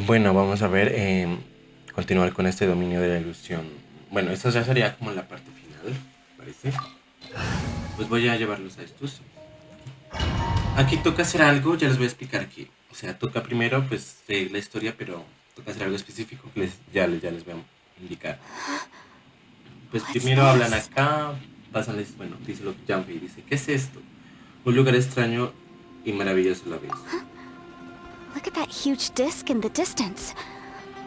Bueno, vamos a ver, continuar con este dominio de la ilusión. Bueno, esta ya sería como la parte final, parece. Pues voy a llevarlos a estos. Aquí toca hacer algo, ya les voy a explicar aquí. O sea, toca primero, pues, seguir la historia, pero toca hacer algo específico que ya les voy a indicar. Pues What's primero hablan this? acá, bueno, dice lo que Jumpy dice, ¿qué es esto? Un lugar extraño y maravilloso a la vez. Look at that huge disc in the distance.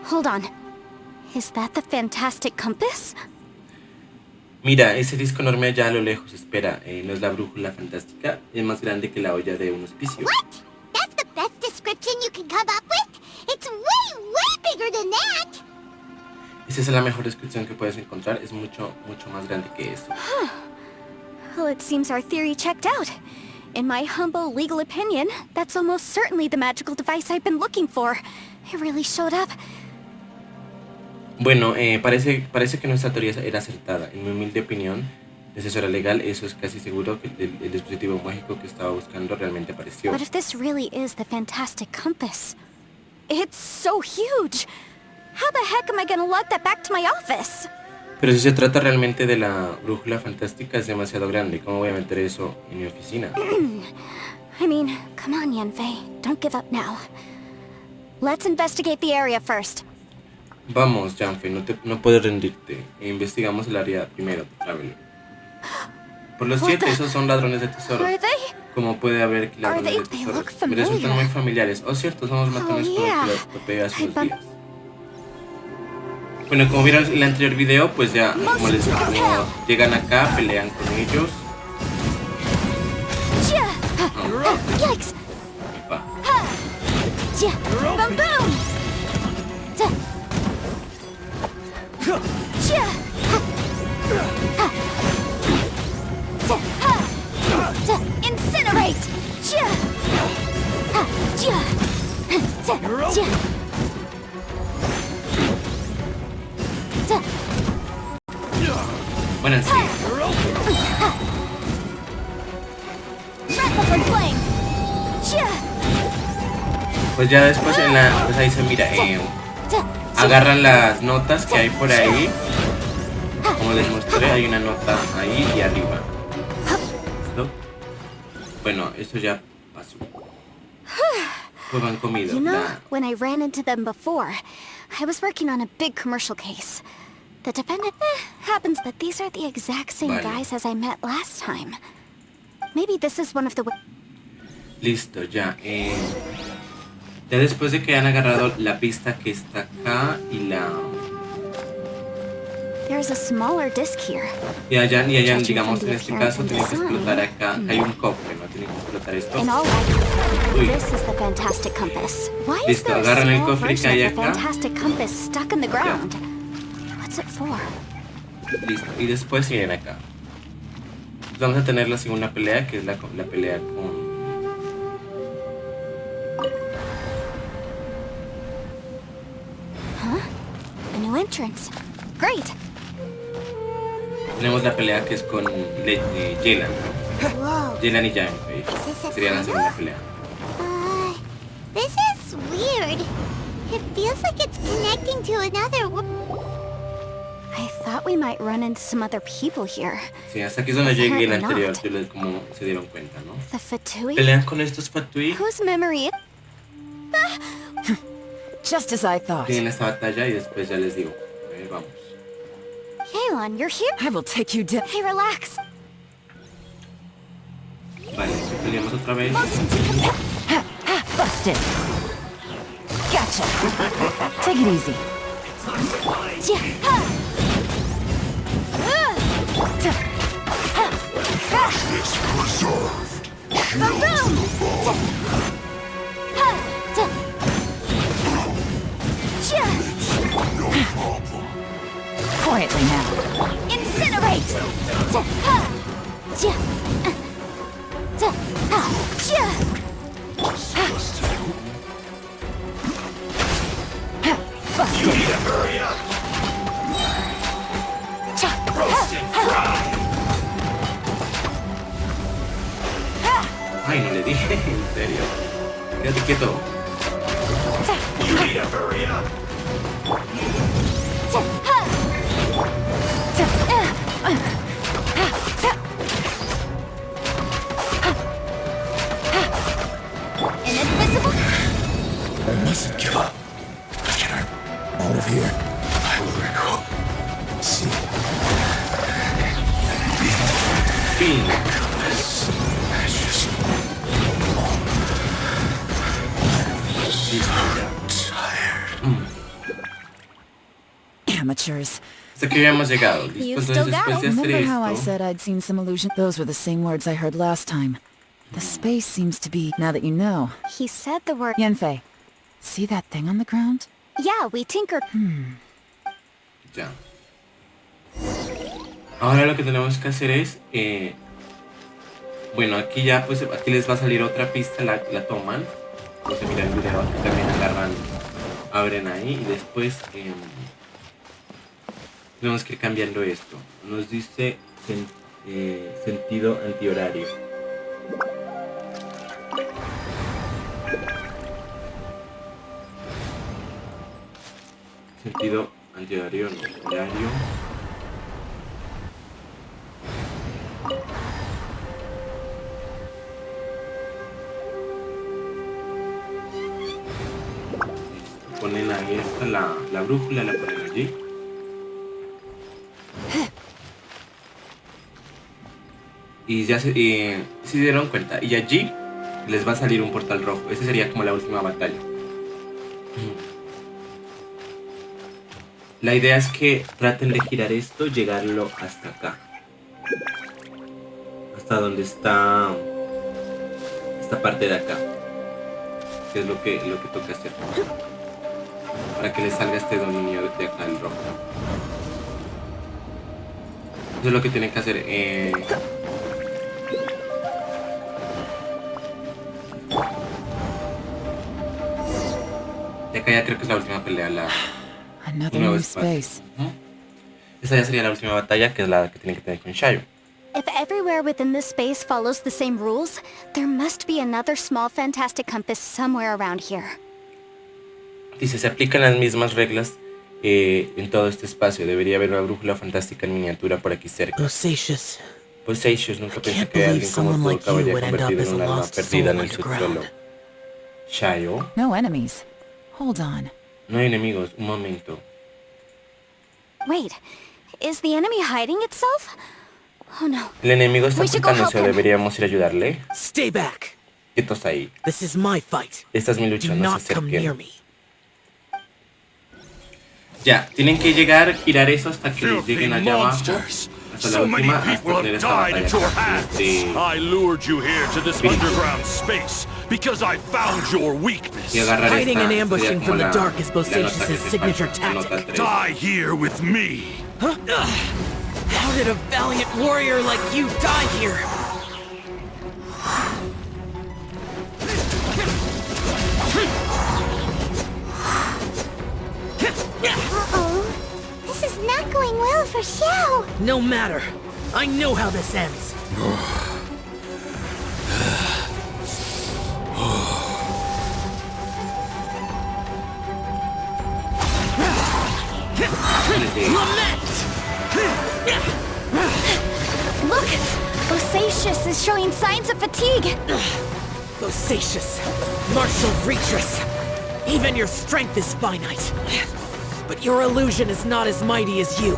Hold on. Is that the fantastic compass? Mira, ese disco enorme allá a lo lejos, espera, ¿no es la brújula fantástica? Es más grande que la olla de un hospicio. What? That's the best description you can come up with? It's way bigger than that! Esa es la mejor descripción que puedes encontrar, es mucho más grande que eso. Well, it seems our theory checked out. In my humble legal opinion, that's almost certainly the magical device I've been looking for. It really showed up. Bueno, parece que nuestra teoría era acertada. En mi humilde opinión, de asesora legal, eso es casi seguro que el dispositivo mágico que estaba buscando realmente apareció. But if this really is the fantastic compass, it's so huge. How the heck am I gonna lug that back to my office? Pero si se trata realmente de la brújula fantástica, es demasiado grande. ¿Cómo voy a meter eso en mi oficina? I mean, come on, Yanfei. Don't give up now. Let's investigate the area first. Vamos, Janfe, no puedes rendirte. Investigamos el área primero, Traveler. Por los 7, esos son ladrones de tesoros. Are they? ¿Cómo puede haber ladrones de They tesoros? look Me resultan muy familiar. familiares. Oh, cierto, somos matones con yeah. los que los topé hace I unos bump- días. Bueno, como vieron en el anterior video, pues ya, como les digo, llegan acá, pelean con ellos. Yikes! Epa. Boom boom! Incinerate! Bueno, sí. Grapple from flame! Pues ya después pues ahí se mira, agarran las notas que hay por ahí. Como les mostré, hay una nota ahí y arriba. ¿Listo? Bueno, eso ya pasó. Pues han comido. You know, when I ran into them before, I was working on a big commercial case. The defendant happens that these are the exact same Vale. guys as I met last time. Maybe this is one of the... Listo, ya. Ya después de que han agarrado la pista que está acá y la... There's a smaller disc here. Y allá, digamos, en este caso tienen que explotar acá. Hay un cofre, ¿no? Tienen que explotar esto. In all likelihood, Uy. this is the fantastic compass. Why is Listo, there a agarran el small cofre que version hay of the acá. fantastic compass stuck in the ground? What's it for? Listo, y después vienen acá. Pues vamos a tener la segunda pelea, que es la pelea con... A new entrance. Great. Tenemos la pelea que es con Yelan. Whoa. Yelan y Janfei. this a Sería la segunda pelea. This is weird. It feels like it's connecting to another I thought we might run into some other people here. Sí, hasta aquí es donde llegué el Apparently anterior, not. como se dieron cuenta, ¿no? The Fatui? Pelean con estos Fatui. Whose memory? Just as I thought. Tienen esta batalla y después ya les digo. A ver, vamos. Yelan, you're here? I will take you down. Hey, relax. Vale, peleamos otra vez. Busted. Gotcha. Take it easy. Quietly now. Incinerate! Busted. Ay, no le dije, en serio. Quédate quieto. me to hurry up. Inadmissible? I mustn't give up. Get her out of here. I will recall. See. Fin. Amateurs. Hasta que habíamos llegado. You Listo, still entonces got después de it. hacer Remember how I esto... said I'd seen some illusion? Those were the same words I heard last time. The space seems to be, now that you know. He said the word... Yanfei, see that thing on the ground? Yeah, we tinkered. Ya. Ahora lo que tenemos que hacer es... bueno, aquí ya, pues, aquí les va a salir otra pista, la toman. Vamos a mirar el video, aquí también agarran, abren ahí y después... tenemos que ir cambiando esto. Nos dice sentido antihorario. Sentido antihorario, no, horario. Ponen ahí esta, la brújula la ponen allí. Y ya se dieron cuenta. Y allí les va a salir un portal rojo. Esa sería como la última batalla. La idea es que traten de girar esto, llegarlo hasta acá. Hasta donde está esta parte de acá. Que es lo que toca hacer. Para que les salga este dominio de acá, el rojo. Eso es lo que tienen que hacer. Y acá ya creo que es la última pelea, Another nuevo new espacio. space. Esta ya sería la última batalla, que es la que tienen que tener con Shayo. If everywhere within this space follows the same rules, there must be another small fantastic compass somewhere around here. Dice, se aplican las mismas reglas en todo este espacio. Debería haber una brújula fantástica en miniatura por aquí cerca. Bosacious. Pues Seishus, nunca pensé can't que believe alguien como someone tú like you acabaría would end convertido up en as un a alma lost perdida en soul el subsuelo. underground. Shayo, No enemies. Hold on. no hay enemigos, un momento. Wait, is the enemy hiding itself? Oh no. El enemigo está We should go ocultándose, help him. deberíamos ir a ayudarle. Stay back. Quietos ahí. This is my fight. Esta es mi Do lucha, no not se come near acerquen. me. Ya, tienen que llegar, girar eso hasta que Filthy lleguen allá abajo. monsters! Hasta la So many última, hasta people tener have esta died batalla. at your hands. I lured you here to this Espíritu. underground space because I found your weakness. Y agarrar Hiding esta and sería ambushing como from the la- dark is la nota Bosacious's que se signature falta, la nota tactic. 3. Die here with me. How did a valiant warrior like you die here? Uh-oh. This is not going well for Xiao. No matter. I know how this ends. Lament! Look! Bosacious is showing signs of fatigue. Bosacious, martial reatress. Even your strength is finite. But your illusion is not as mighty as you.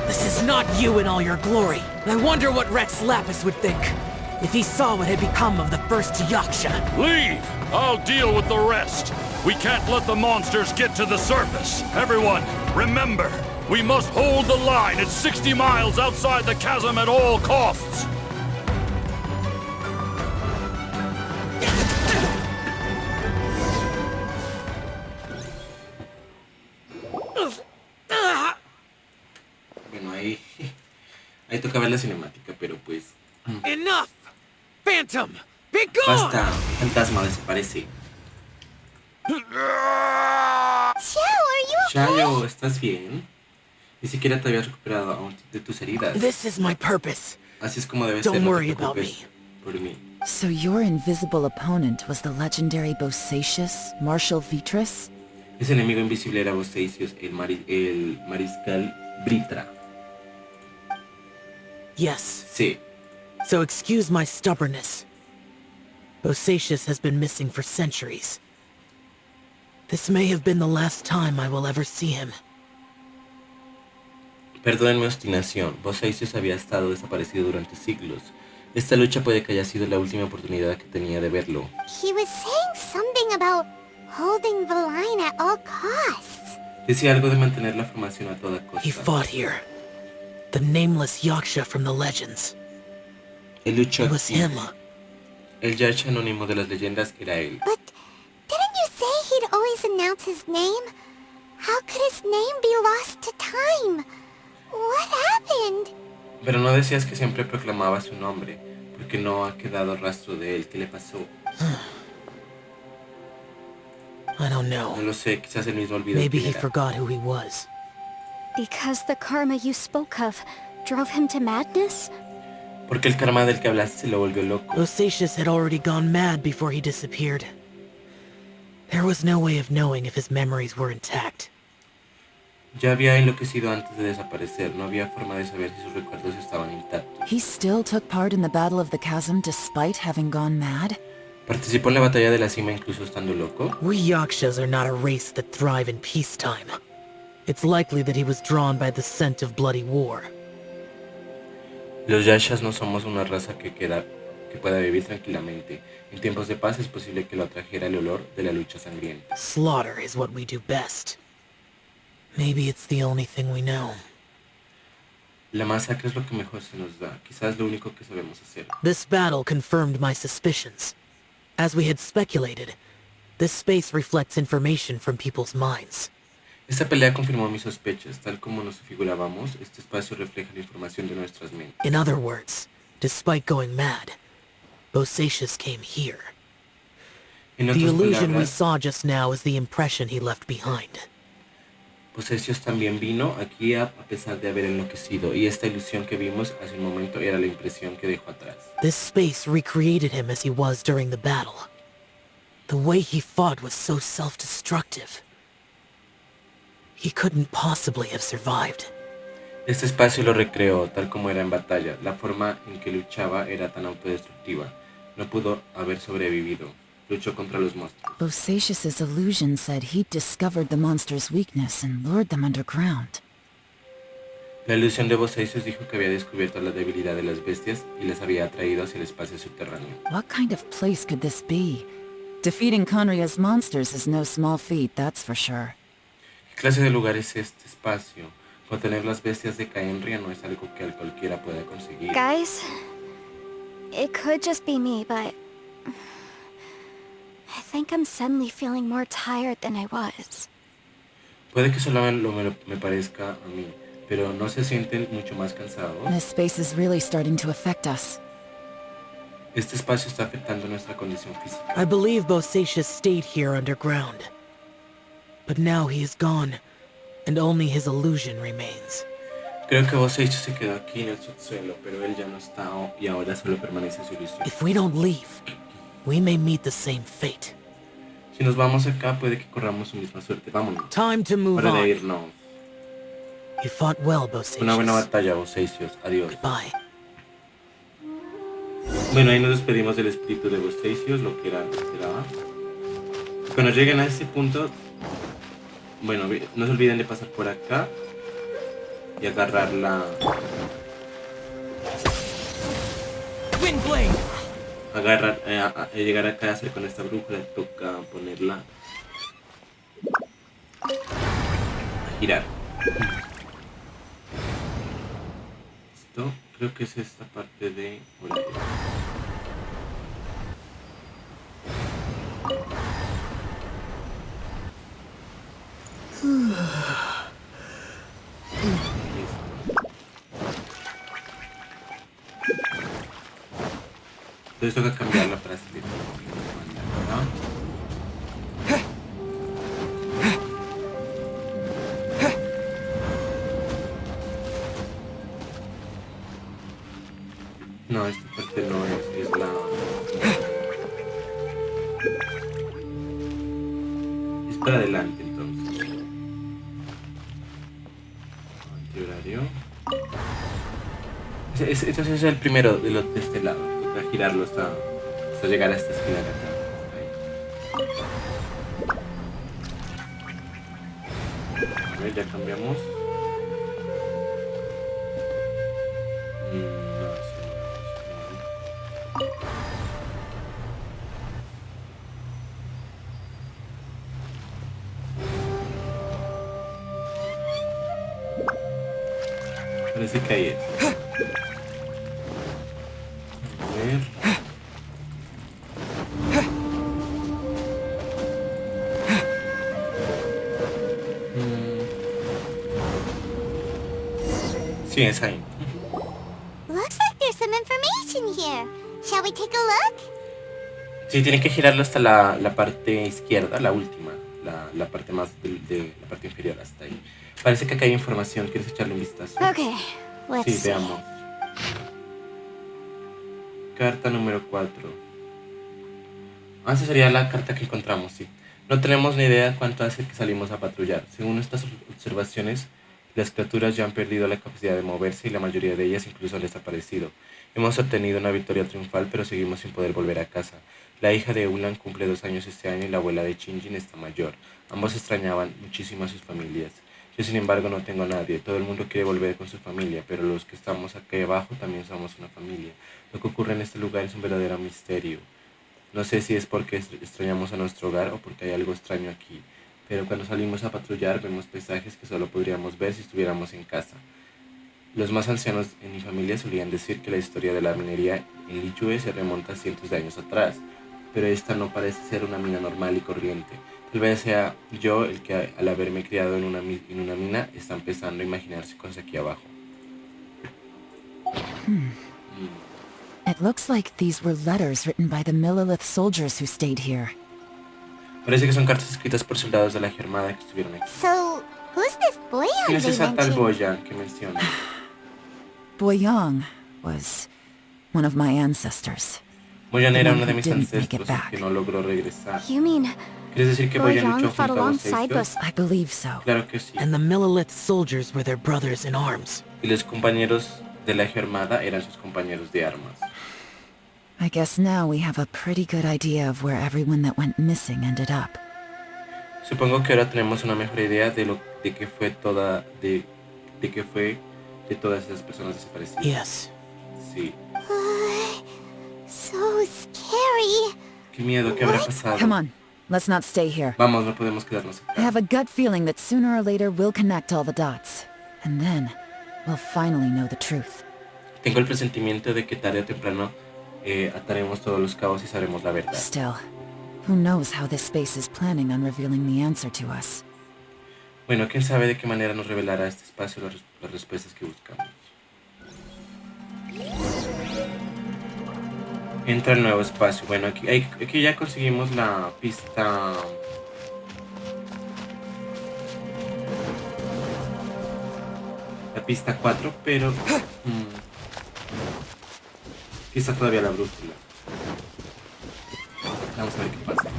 This is not you in all your glory. I wonder what Rex Lapis would think if he saw what had become of the first Yaksha. Leave! I'll deal with the rest. We can't let the monsters get to the surface. Everyone, remember, we must hold the line at 60 miles outside the chasm at all costs. Bueno, ahí toca ver la cinemática, pero pues... Enough! Phantom, be gone! Basta, fantasma, desaparece. Xiao, are you okay? Shayo, ¿estás bien? Ni siquiera te habías recuperado aún de tus heridas. This is my purpose. Así es como debe Don't ser, no te worry about preocupes por mí. So your invisible opponent was the legendary Bosacious, Martial Vitris? Ese enemigo invisible era Bosteicios, el mariscal Britra. Yes. Sí. So excuse my stubbornness. Bosacius has been missing for centuries. This may have been the last time I will ever see him. Perdón mi obstinación. Bosteicios había estado desaparecido durante siglos. Esta lucha puede que haya sido la última oportunidad que tenía de verlo. He was saying something about holding the line at all costs. Decía algo de mantener la formación a toda He costa. fought here. The nameless Yaksha from the legends. Él luchó It was aquí. him. El Yaksha anónimo de las leyendas era él. But didn't you say he'd always announce his name? How could his name be lost to time? What happened? Pero no decías que siempre proclamaba su nombre, porque no ha quedado rastro de él. ¿Qué le pasó? I don't know. No lo sé, quizás él mismo olvidó Maybe quién he era. forgot who he was. Because the karma you spoke of drove him to madness? Porque el karma del que hablaste se lo volvió loco. Bosacius had already gone mad before he disappeared. There was no way of knowing if his memories were intact. Ya había enloquecido antes de desaparecer. No había forma de saber si sus recuerdos estaban intactos. He still took part in the Battle of the Chasm despite having gone mad? ¿Participó en la batalla de la cima incluso estando loco? We Yakshas are not a race that thrive in peacetime. It's likely that he was drawn by the scent of bloody war. Los Yakshas no somos una raza que pueda vivir tranquilamente. En tiempos de paz es posible que lo atrajera el olor de la lucha sangrienta. Slaughter is what we do best. Maybe it's the only thing we know. La masacre es lo que mejor se nos da. Quizás lo único que sabemos hacer. This battle confirmed my suspicions. As we had speculated, this space reflects information from people's minds. Esta pelea confirmó mis sospechas. Tal como nos figurábamos, este espacio refleja la información de nuestras mentes. In other words, despite going mad, Bosacius came here. En The otras illusion we palabras, saw just now is the impression he left behind. Bosacius también vino aquí a pesar de haber enloquecido, y esta ilusión que vimos hace un momento era la impresión que dejó atrás. This space recreated him as he was during the battle. The way he fought was so self-destructive. He couldn't possibly have survived. Este espacio lo recreó tal como era en batalla. La forma en que luchaba era tan autodestructiva. No pudo haber sobrevivido. Luchó contra los monstruos. Bosacius's illusion said he'd discovered the monster's weakness and lured them underground. La ilusión de Bosacius dijo que había descubierto la debilidad de las bestias y las había atraído hacia el espacio subterráneo. What kind of place could this be? Defeating Conria's monsters is no small feat, that's for sure. ¿Qué clase de lugar es este espacio? Contener las bestias de Caenria no es algo que cualquiera pueda conseguir. Guys, it could just be me, but I think I'm suddenly feeling more tired than I was. Puede que solo me parezca a mí, pero ¿no se sienten mucho más cansados? This space is really starting to affect us. Este espacio está afectando nuestra condición física. I believe Bosacius stayed here underground. But now he is gone, and only his illusion remains. Creo que Bosacius se quedó aquí en el subsuelo, pero él ya no está y ahora solo permanece su ilusión. If we don't leave, we may meet the same fate. Si nos vamos acá, puede que corramos su misma suerte. Vámonos. Time to move Hora de on. irnos. You fought well, Una buena Bosacius. batalla, Bosacius. Adiós. Goodbye. Bueno, ahí nos despedimos del espíritu de Bosacius, lo que era esperaba. Cuando lleguen a este punto, bueno, no se olviden de pasar por acá y agarrar la... Windblade! Llegar acá a hacer con esta brújula, toca ponerla a girar. Esto, creo que es esta parte de... Entonces toca cambiarla para salir. No, esta parte no es la... Es para adelante entonces. Entonces es el primero de este lado. Toca girarlo hasta llegar a esta esquina de acá. Ahí. A ver, ya cambiamos. No, eso no. Parece que ahí es. A ver. Sí, es ahí. Looks like there's some information here. Shall we take a look? Sí, tiene que girarlo hasta la parte izquierda, la última. La parte más de la parte inferior, hasta ahí. Parece que acá hay información. ¿Quieres echarle un vistazo? Okay, let's Sí, see. veamos. Carta número 4. Esa sería la carta que encontramos, sí. No tenemos ni idea cuánto hace que salimos a patrullar. Según nuestras observaciones, las criaturas ya han perdido la capacidad de moverse y la mayoría de ellas incluso han desaparecido. Hemos obtenido una victoria triunfal, pero seguimos sin poder volver a casa. La hija de Ulan cumple 2 años este año y la abuela de Shinjin está mayor. Ambos extrañaban muchísimo a sus familias. Yo, sin embargo, no tengo a nadie. Todo el mundo quiere volver con su familia, pero los que estamos aquí abajo también somos una familia. Lo que ocurre en este lugar es un verdadero misterio. No sé si es porque extrañamos a nuestro hogar o porque hay algo extraño aquí, pero cuando salimos a patrullar vemos paisajes que solo podríamos ver si estuviéramos en casa. Los más ancianos en mi familia solían decir que la historia de la minería en Liyue se remonta a cientos de años atrás, pero esta no parece ser una mina normal y corriente. Tal vez sea yo el que, al haberme criado en una mina, está empezando a imaginarse cosas aquí abajo. It looks like these were letters written by the Millelith soldiers who stayed here. Parece que son cartas escritas por soldados de la Armada que estuvieron aquí. So, who's this Boyan ¿Quién es they esa tal mentioned? Boyan que menciona? Boyang was one of my ancestors. Boyan The era one uno de who mis didn't make it ancestros back. que no logró regresar. You mean ¿Quieres decir que Boyan Boyan luchó fought junto a alongside vosotros? us? I believe so. Claro que sí. And the Millelith soldiers were their brothers in arms. Y los compañeros de la Armada eran sus compañeros de armas. I guess now we have a pretty good idea of where everyone that went missing ended up. Supongo que ahora tenemos una mejor idea de qué fue de todas esas personas desaparecidas. Yes. Sí. So scary. Qué miedo, ¿qué habrá pasado? Come on, let's not stay here. Vamos, no podemos quedarnos I acá. have a gut feeling that sooner or later we'll connect all the dots. And then, we'll finally know the truth. Tengo el presentimiento de que tarde o temprano ataremos todos los cabos y sabremos la verdad. Still, who knows how this space is planning on revealing the answer to us. Bueno, quién sabe de qué manera nos revelará este espacio las respuestas que buscamos. Entra el nuevo espacio. Bueno, aquí ya conseguimos la pista. La pista 4, pero aquí está todavía la brújula. Vamos a ver qué pasa.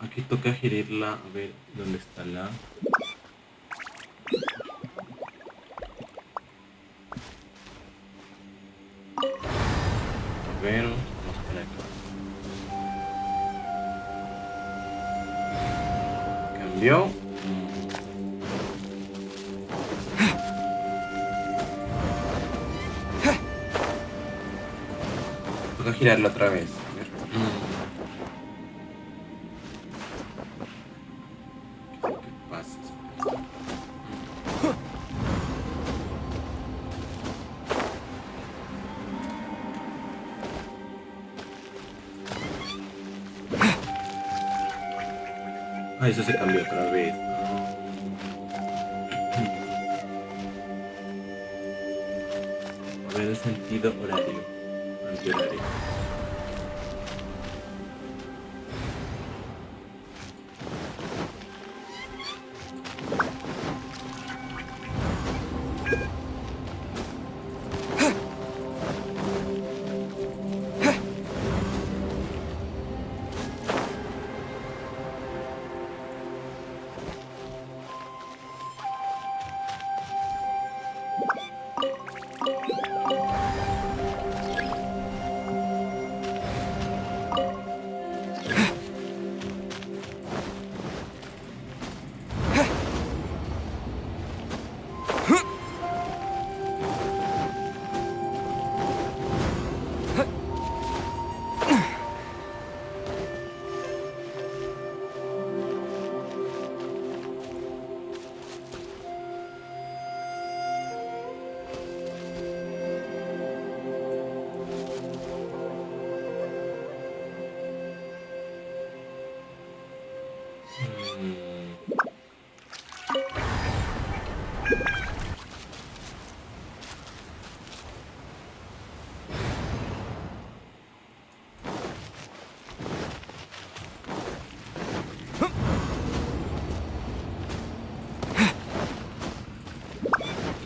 Aquí toca girirla, a ver dónde está la... A ver, vamos por acá. Cambió. Toca girarlo otra vez. A ver. ¿Qué pasa? Ah, eso se cambió otra vez. A ver el sentido horario. Antihorario.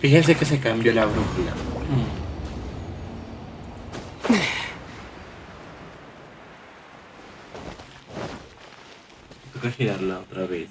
Fíjense que se cambió la brújula. Toca girarla otra vez.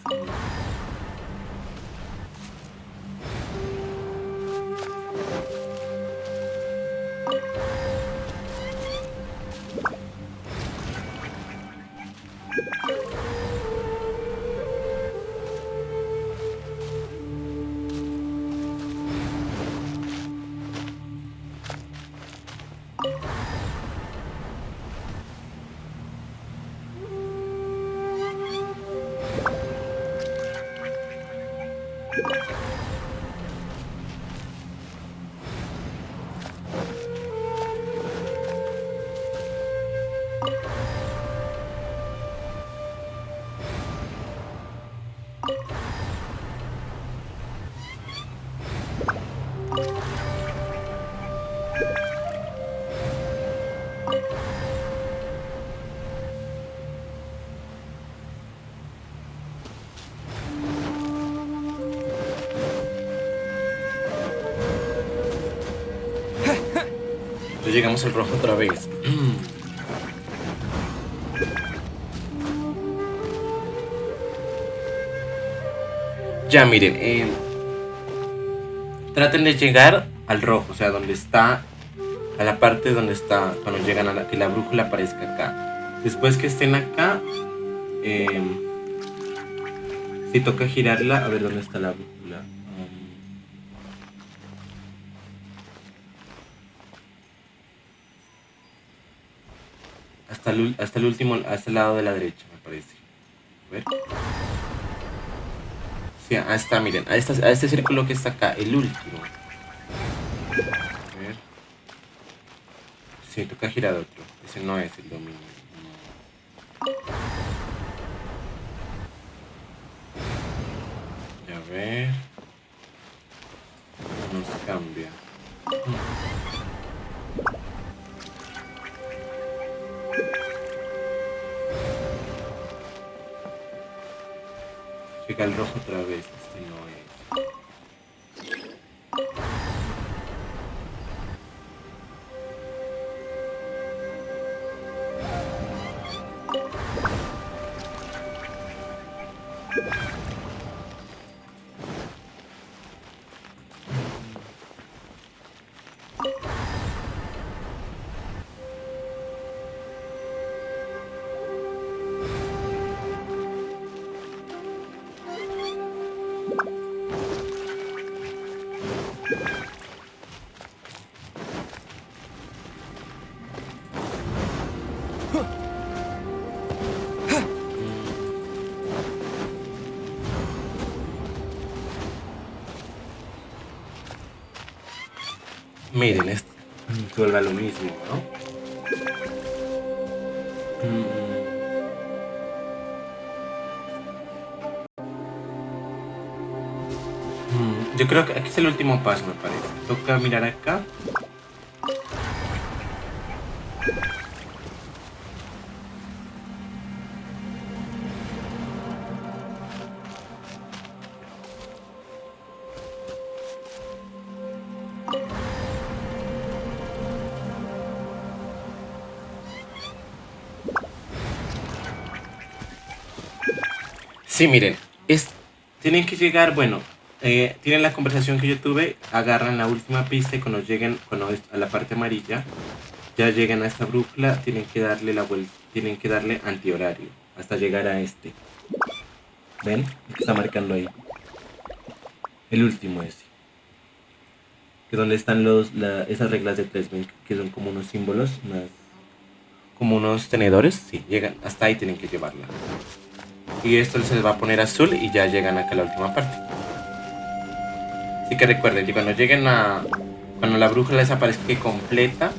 Entonces llegamos al rojo otra vez. Ya miren, traten de llegar al rojo, o sea, donde está, a la parte donde está, cuando llegan a que la brújula aparezca acá. Después que estén acá, si toca girarla, a ver dónde está la brújula. Hasta el último, hasta el lado de la derecha, me parece. A ver. Sí, ahí está, miren, a este círculo que está acá, el último. A ver. Sí, toca girar otro. Ese no es el dominio. No. Ya ver. No se cambia. Llega el rojo otra vez, este no es. Miren, esto vuelve a lo mismo, ¿no? Yo creo que aquí es el último paso, me parece. Toca mirar acá. Sí, miren, tienen que llegar, bueno, tienen la conversación que yo tuve, agarran la última pista y cuando lleguen a la parte amarilla, ya llegan a esta brújula, tienen que darle la vuelta, tienen que darle antihorario hasta llegar a este. ¿Ven? El que está marcando ahí. El último ese. Que es donde están esas reglas de 3, ¿ven? Que son como unos símbolos, como unos tenedores. Sí, llegan, hasta ahí tienen que llevarla. Y esto se les va a poner azul y ya llegan acá a la última parte. Así que recuerden que cuando cuando la brújula desaparezca completa,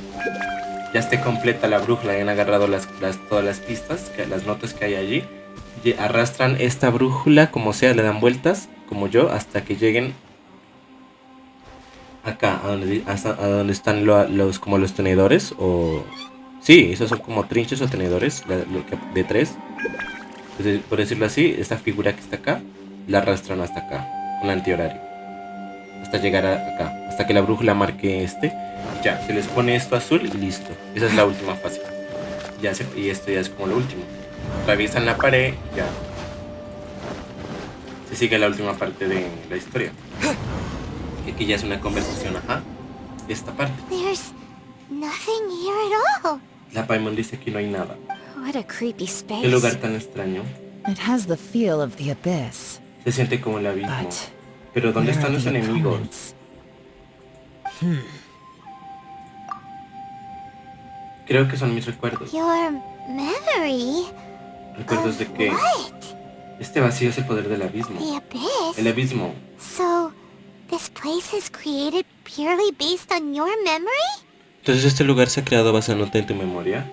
ya esté completa la brújula y han agarrado todas las pistas, las notas que hay allí, arrastran esta brújula como sea, le dan vueltas, como yo, hasta que lleguen acá, a donde están como los tenedores, o... Sí, esos son como trinches o tenedores, de 3. Entonces, por decirlo así, esta figura que está acá, la arrastran hasta acá, con antihorario. Hasta llegar acá, hasta que la brújula marque ya, se les pone esto azul y listo. Esa es la última fase. Y esto ya es como lo último. Atraviesan la pared, ya. Se sigue la última parte de la historia. Y aquí ya es una conversación, esta parte. There's nothing here at all. La Paimon dice que no hay nada. What a creepy Qué space. lugar tan extraño. It has the feel of the abyss. Se siente como el abismo. But Pero ¿dónde where están are los the enemigos? opponents? Creo que son mis recuerdos. Your memory? Recuerdos de que What? este vacío es el poder del abismo. The abyss? El abismo. So, this place is created purely based on your memory? Entonces este lugar se ha creado basándote en tu memoria.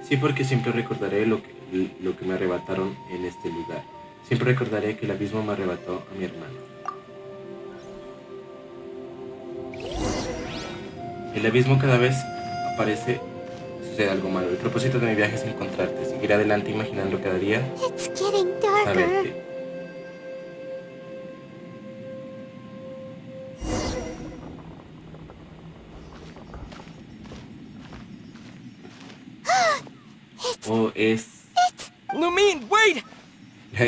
Sí, porque siempre recordaré lo que me arrebataron en este lugar. Siempre recordaré que el abismo me arrebató a mi hermano. El abismo cada vez aparece, sucede algo malo. El propósito de mi viaje es encontrarte, seguir adelante imaginando cada día, It's getting darker. saberte. Oh, Lumine, wait!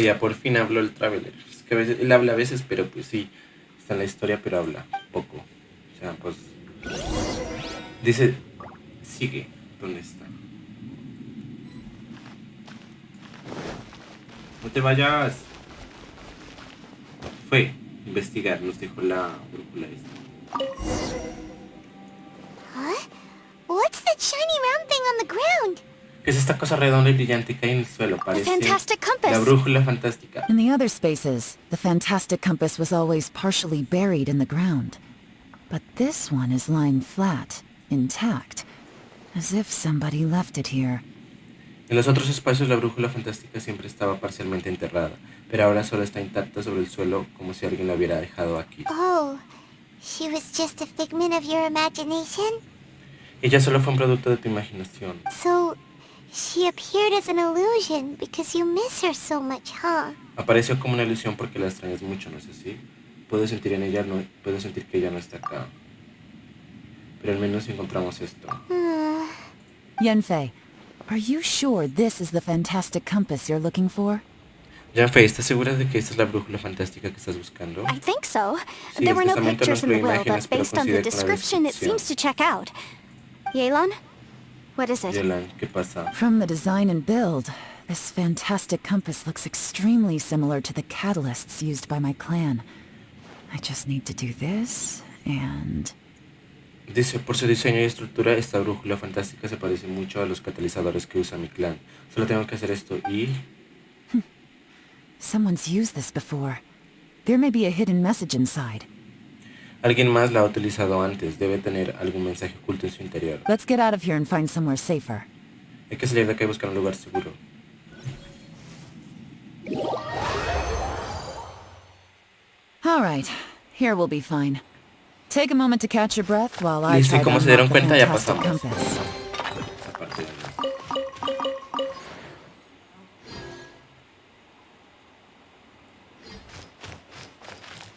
Ya por fin habló el Traveler. Es que a veces, él habla a veces, pero pues sí, está en la historia, pero habla poco. O sea, pues... Dice, sigue, ¿dónde está? No te vayas. Fue investigar, nos dijo la brújula esta. Huh? What's that shiny round thing on the ground? ¿Qué es esta cosa redonda y brillante que hay en el suelo? The Parece fantastic compass. la brújula fantástica. In the other spaces, the fantastic compass was always partially buried in the ground. But this one is lying flat, intact, as if somebody left it here. En los otros espacios la brújula fantástica siempre estaba parcialmente enterrada, pero ahora solo está intacta sobre el suelo como si alguien la hubiera dejado aquí. Oh, she was just a figment of your imagination? Ella solo fue un producto de tu imaginación. So, she appeared as an illusion because you miss her so much, huh? Apareció como una ilusión porque la extrañas mucho, ¿no es así? Puedo sentir que ella no está acá. Pero al menos encontramos esto. Yanfei, are you sure this is the fantastic compass you're looking for? Yanfei, ¿estás segura de que esta es la brújula fantástica que estás buscando? I think so. Sí, There were no el testamento pictures no in the incluye will, imágenes, but pero based on the coincide con la description, it descripción. seems to check out. Yelan? What is it? Yelan, ¿qué pasa? From the design and build, this fantastic compass looks extremely similar to the catalysts used by my clan. I just need to do this, and... Dice, por su diseño y estructura, esta brújula fantástica se parece mucho a los catalizadores que usa mi clan. Solo tengo que hacer esto y... Someone's used this before. There may be a hidden message inside. Alguien más la ha utilizado antes. Debe tener algún mensaje oculto en su interior. Let's get out of here and find somewhere safer. Hay que salir de acá y buscar un lugar seguro. All right, here we'll be fine. Take a moment to catch your breath while I Listo, try y to como se dieron unlock the cuenta, ya fantastic pasamos. compass. Esa parte de ahí.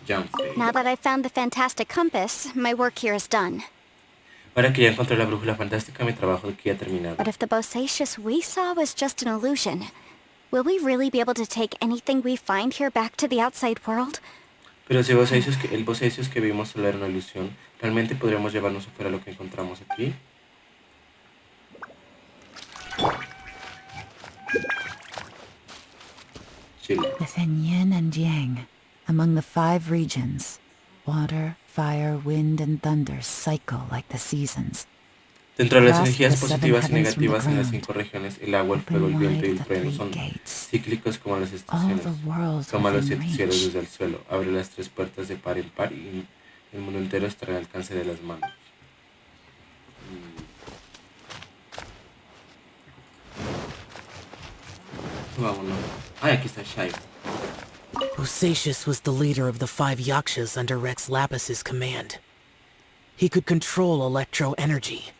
Yanfei. Now that I've found the fantastic compass, my work here is done. Ahora que ya encontré la brújula fantástica, mi trabajo aquí ha terminado. But if the Bosacious we saw was just an illusion, will we really be able to take anything we find here back to the outside world? Pero si el Bosacious que vimos solo era una ilusión, ¿realmente podríamos llevarnos afuera lo que encontramos aquí? Chile. Within yin and yang, among the 5 regions, water, fire, wind, and thunder cycle like the seasons. Dentro de las Grasp energías the seven positivas y heavens from the negativas en las ground. 5 regiones, el agua, el fuego, el Open viento y el wide the trueno 3 son gates. cíclicos como las All estaciones. the worlds Toma los within 7 cielos reach. desde el suelo, abre las 3 puertas de par en par y el mundo entero estará al alcance de las manos. Vámonos. Ay, aquí está Shai. Bosacius was the leader of the 5 Yakshas under Rex Lapis's command. He could control electro energy.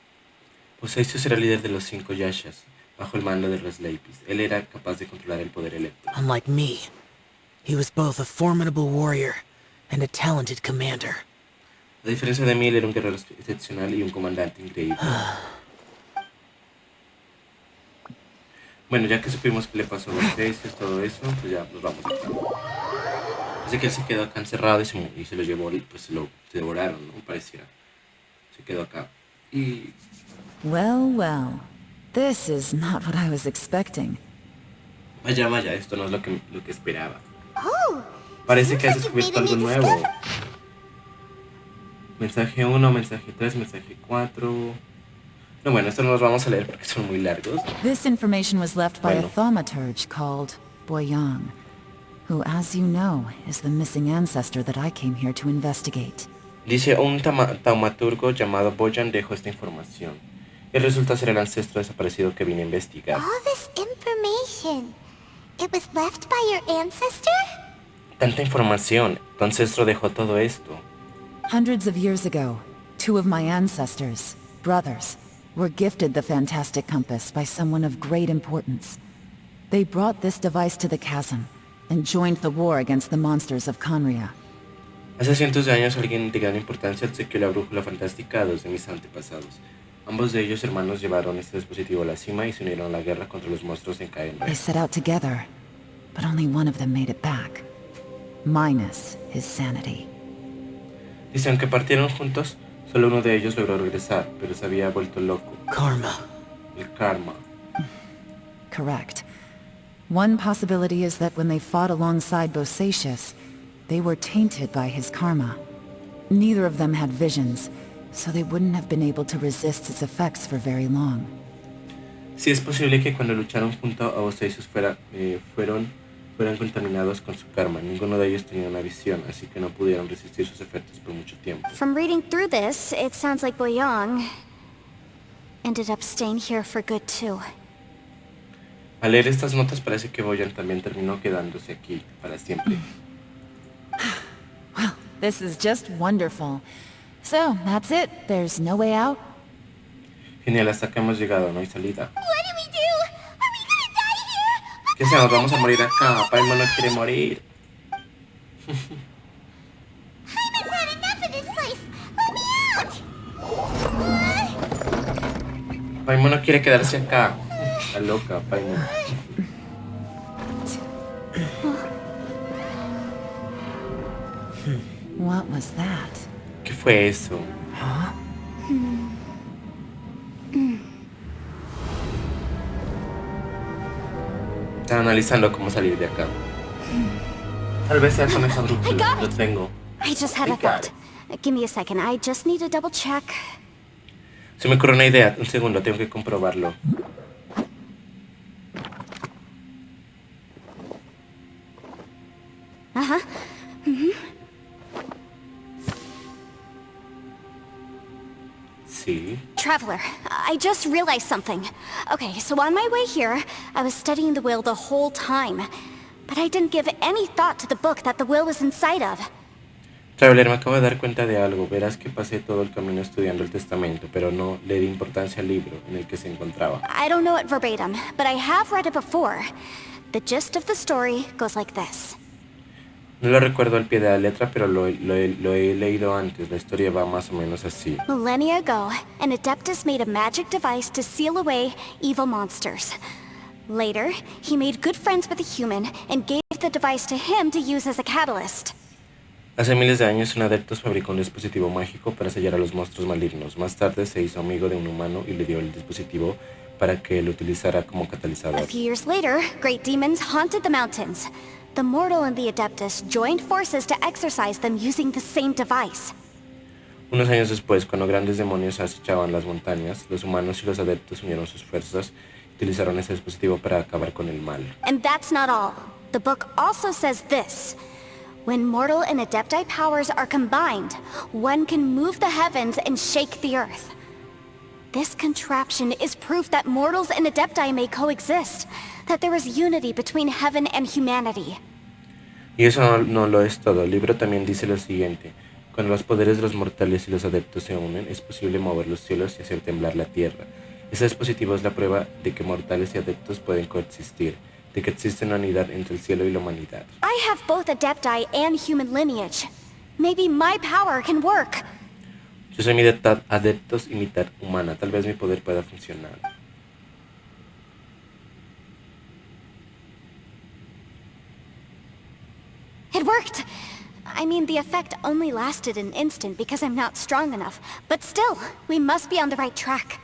Poseidon era el líder de los 5 Yashas, bajo el mando de los Lapis. Él era capaz de controlar el poder eléctrico. Unlike me, he was both a formidable warrior and a talented commander. A diferencia de mí, él era un guerrero excepcional y un comandante increíble. Bueno, ya que supimos que le pasó a los peces, todo eso, pues ya nos vamos acá. Así que él se quedó acá encerrado y se lo llevó, pues se devoraron, ¿no? Pareciera. Se quedó acá. Y... Well, well. This is not what I was expecting. Vaya, vaya, esto no es lo que esperaba. Oh, Parece que has seems like you've descubierto made a algo new nuevo. discovery. Mensaje 1, mensaje 3, mensaje 4... No, bueno, esto no los vamos a leer porque son muy largos. This information was left by a Bueno. thaumaturge called Boyang, who, as you know, is the missing ancestor that I came here to investigate. Dice, un taumaturgo llamado Boyan dejó esta información. Él resulta ser el ancestro desaparecido que vine a investigar. All this information. It was left by your ancestor? Tanta información. Tu ancestro dejó todo esto. Hundreds of years ago, 2 of my ancestors, brothers, were gifted the fantastic compass by someone of great importance. They brought this device to the chasm and joined the war against the monsters of Conria. Hace cientos de años alguien de gran importancia obsequió la brújula fantástica a 2 de mis antepasados. Ambos de ellos hermanos llevaron este dispositivo a la cima y se unieron a la guerra contra los monstruos en Caenra. They set out together, but only one of them made it back. Minus his sanity. Dice, aunque partieron juntos, solo uno de ellos logró regresar, pero se había vuelto loco. Karma. El karma. Correct. One possibility is that when they fought alongside Bosacius, they were tainted by his karma. Neither of them had visions, so they wouldn't have been able to resist its effects for very long. Sí, es posible que cuando lucharon junto a Bosacius fueran contaminados con su karma. Ninguno de ellos tenía una visión, así que no pudieron resistir sus efectos por mucho tiempo. From reading through this, it sounds like Boyang ended up staying here for good too. Al leer estas notas parece que Boyan también terminó quedándose aquí para siempre. Well, this is just wonderful. So, that's it. There's no way out? Genial, hasta acá hemos llegado, no hay salida. What do we do? Are we gonna die here? ¿Qué hacemos? Vamos a morir acá. Paimon no quiere morir. I've had enough of this place. Let me out! Paimon no quiere quedarse acá. Está loca, Paimon. What was that? ¿Qué fue eso? Están analizando cómo salir de acá. Tal vez sea con esa brújula. Lo tengo. I just had I a got thought. Give me a second. I just need to double check. Se me ocurre una idea. Un segundo, tengo que comprobarlo. Uh-huh. Sí. Traveler, I just realized something. Okay, so on my way here, I was studying the will the whole time. But I didn't give any thought to the book that the will was inside of. Traveler, me acabo de dar cuenta de algo. Verás que pasé todo el camino estudiando el testamento, pero no le di importancia al libro en el que se encontraba. I don't know it verbatim, but I have read it before. The gist of the story goes like this. No lo recuerdo al pie de la letra, pero lo he leído antes. La historia va más o menos así. Millennia ago, an Adeptus made a magic device to seal away evil monsters. Later, he made good friends with a human and gave the device to him to use as a catalyst. Hace miles de años, un adeptus fabricó un dispositivo mágico para sellar a los monstruos malignos. Más tarde se hizo amigo de un humano y le dio el dispositivo para que lo utilizara como catalizador. A few years later, great demons haunted the mountains. The mortal and the Adeptus joined forces to exorcise them using the same device. Unos años después, cuando grandes demonios acechaban las montañas, los humanos y los adeptos unieron sus fuerzas y utilizaron ese dispositivo para acabar con el mal. And that's not all. The book also says this. When mortal and Adepti powers are combined, one can move the heavens and shake the earth. This contraption is proof that mortals and Adepti may coexist. that there is unity between heaven and humanity. Y eso no lo es todo. El libro también dice lo siguiente. Cuando los poderes de los mortales y los adeptos se unen, es posible mover los cielos y hacer temblar la tierra. Este dispositivo es la prueba de que mortales y adeptos pueden coexistir, de que existe una unidad entre el cielo y la humanidad. I have both Adepti and human lineage. Maybe my power can work. Yo soy mitad adeptos y mitad humana. Tal vez mi poder pueda funcionar. It worked! I mean, the effect only lasted an instant because I'm not strong enough. But still, we must be on the right track.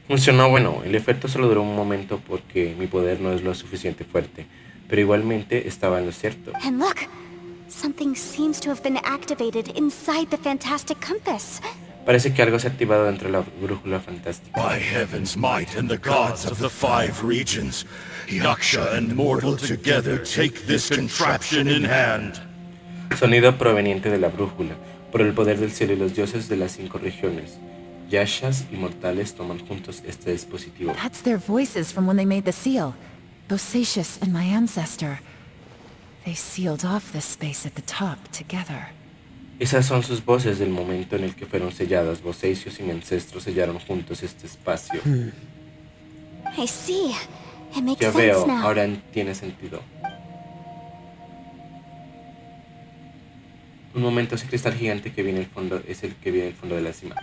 Funcionó, bueno, el efecto solo duró un momento porque mi poder no es lo suficiente fuerte, pero igualmente estaba en lo cierto. And look! Something seems to have been activated inside the fantastic compass. Parece que algo se ha activado dentro de la brújula fantástica. By heaven's might and the gods of the 5 regions, Yaksha and mortal together take this contraption in hand. Sonido proveniente de la brújula, por el poder del cielo y los dioses de las 5 regiones. Yashas y mortales toman juntos este dispositivo. That's their voices from when they made the seal. Bosacius and my ancestor. They sealed off this space at the top together. Esas son sus voces del momento en el que fueron selladas. Bosacius y mi ancestro sellaron juntos este espacio. I see. It makes Ya sense veo, now. ahora tiene sentido. Un momento, ese cristal gigante que viene al fondo es el que viene al fondo de la cima.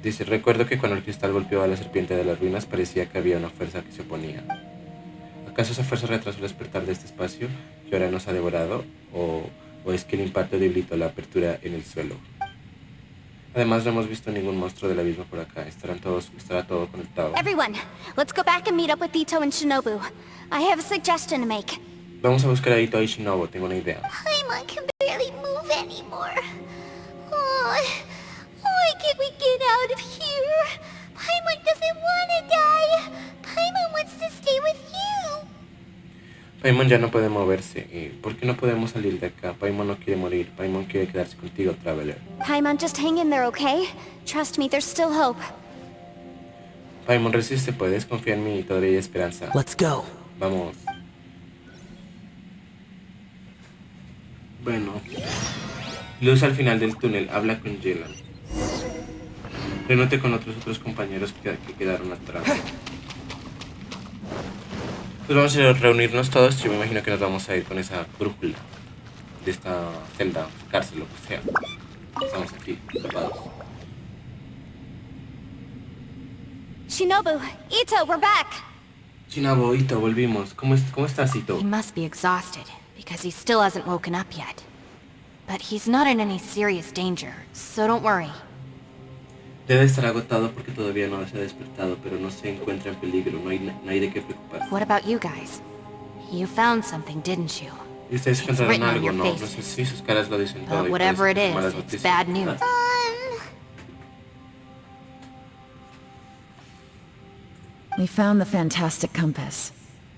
Dice, recuerdo que cuando el cristal golpeó a la serpiente de las ruinas parecía que había una fuerza que se oponía. ¿Acaso esa fuerza retrasó el despertar de este espacio que ahora nos ha devorado? ¿O es que el impacto debilitó la apertura en el suelo? Además, no hemos visto ningún monstruo del abismo por acá. Estará todo conectado. Everyone, let's go back and meet up with Ito and Shinobu. I have a suggestion to make. Vamos a buscar a Ito y Shinobu, tengo una idea. Paimon can barely move anymore. Oh, why can't we get out of here? Paimon doesn't want to die. Paimon wants to stay with you. Paimon ya no puede moverse. ¿Por qué no podemos salir de acá? Paimon no quiere morir. Paimon quiere quedarse contigo, Traveler. Paimon, just hang in there, okay? Trust me, there's still hope. Paimon, resiste, puedes confiar en mí, todavía hay esperanza. Let's go. Vamos. Bueno. Luz al final del túnel, habla con Yelan. Reúnete con otros compañeros que quedaron atrás. Pues vamos a reunirnos todos. Yo me imagino que nos vamos a ir con esa brújula de esta celda, cárcel, lo que sea. Estamos aquí, tapados. Shinobu, Ito, we're back! Shinobu, Ito, volvimos. ¿Cómo estás, Ito? He must be exhausted, because he still hasn't woken up yet. But he's not in any serious danger, so don't worry. Debe estar agotado porque todavía no se ha despertado, pero no se encuentra en peligro, no hay de qué preocuparse. What about you guys? You found something, didn't you? ¿Y ustedes It's encontraron written on algo? your No, no faces. sé si sus caras lo dicen todo. But y whatever it parecen malas is, it's noticias. bad news. We found the fantastic compass.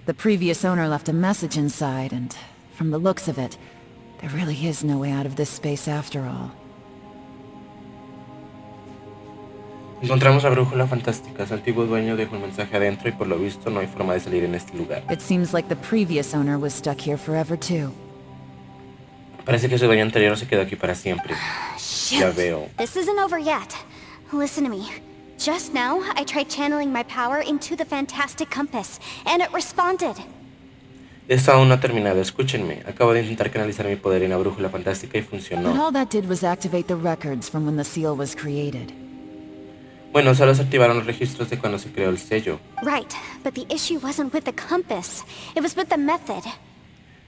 The previous owner left a message inside, and from the looks of it, there really is no way out of this space after all. Encontramos la brújula fantástica. Su antiguo dueño dejó un mensaje adentro y por lo visto no hay forma de salir en este lugar. It seems like the previous owner was stuck here forever too. Parece que su dueño anterior se quedó aquí para siempre. Ya veo. This isn't over yet. Listen to me. Just now, I tried channeling my power into the fantastic compass, and it responded. Esto aún no ha terminado, escúchenme. Acabo de intentar canalizar mi poder en la brújula fantástica y But funcionó. all that did was activate the records from when the seal was created. Bueno, solo se activaron los registros de cuando se creó el sello. Right, but the issue wasn't with the compass. It was with the method.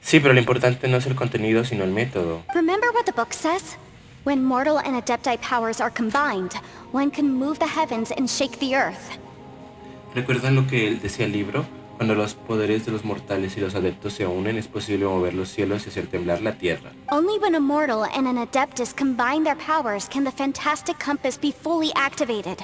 Sí, pero lo importante no es el contenido, sino el método. Remember what the book says? When mortal and adepti powers are combined, one can move the heavens and shake the earth. ¿Recuerdan lo que él decía el libro? Cuando los poderes de los mortales y los adeptos se unen, es posible mover los cielos y hacer temblar la tierra. Only when a mortal and an adeptus combine their powers can the fantastic compass be fully activated.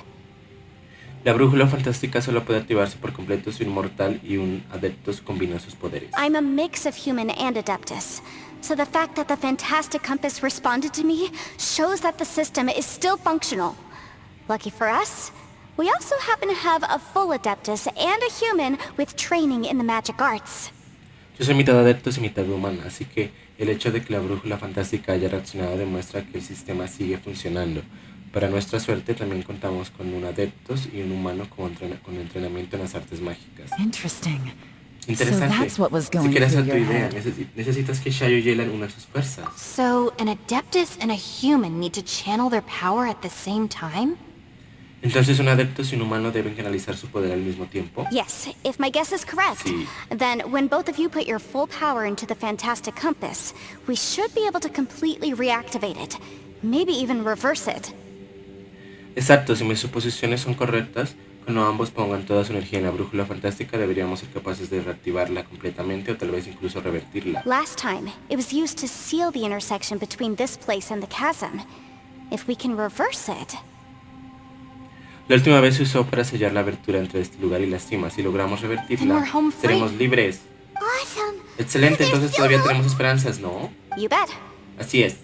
La brújula fantástica solo puede activarse por completo si un mortal y un adeptos combinan sus poderes. I'm a mix of human and adeptus, so the fact that the fantastic compass responded to me shows that the system is still functional. Lucky for us, We also happen to have a full Adeptus and a human with training in the magic arts. Yo soy mitad adeptos y mitad humana, así que el hecho de que la brújula fantástica haya reaccionado demuestra que el sistema sigue funcionando. Para nuestra suerte también contamos con un adeptos y un humano con entrenamiento en las artes mágicas. Interesting. Interesante. So that's what was Si going quieres through hacer tu your idea, head. necesitas que Shayo y Yelan unan sus fuerzas. So, an Adeptus and a human need to channel their power at the same time? Entonces un adeptos y un humano deben canalizar su poder al mismo tiempo. Yes, if my guess is correct. Sí. Then, when both of you put your full power into the Fantastic Compass, we should be able to completely reactivate it. Maybe even reverse it. Exacto, si mis suposiciones son correctas, cuando ambos pongan toda su energía en la brújula fantástica deberíamos ser capaces de reactivarla completamente o tal vez incluso revertirla. Last time, it was used to seal the intersection between this place and the chasm. If we can reverse it... La última vez se usó para sellar la abertura entre este lugar y la cima. Si logramos Then we're revertirla, home free. seremos libres. Awesome. Excelente, entonces todavía tenemos esperanzas, ¿no? You bet. Así es.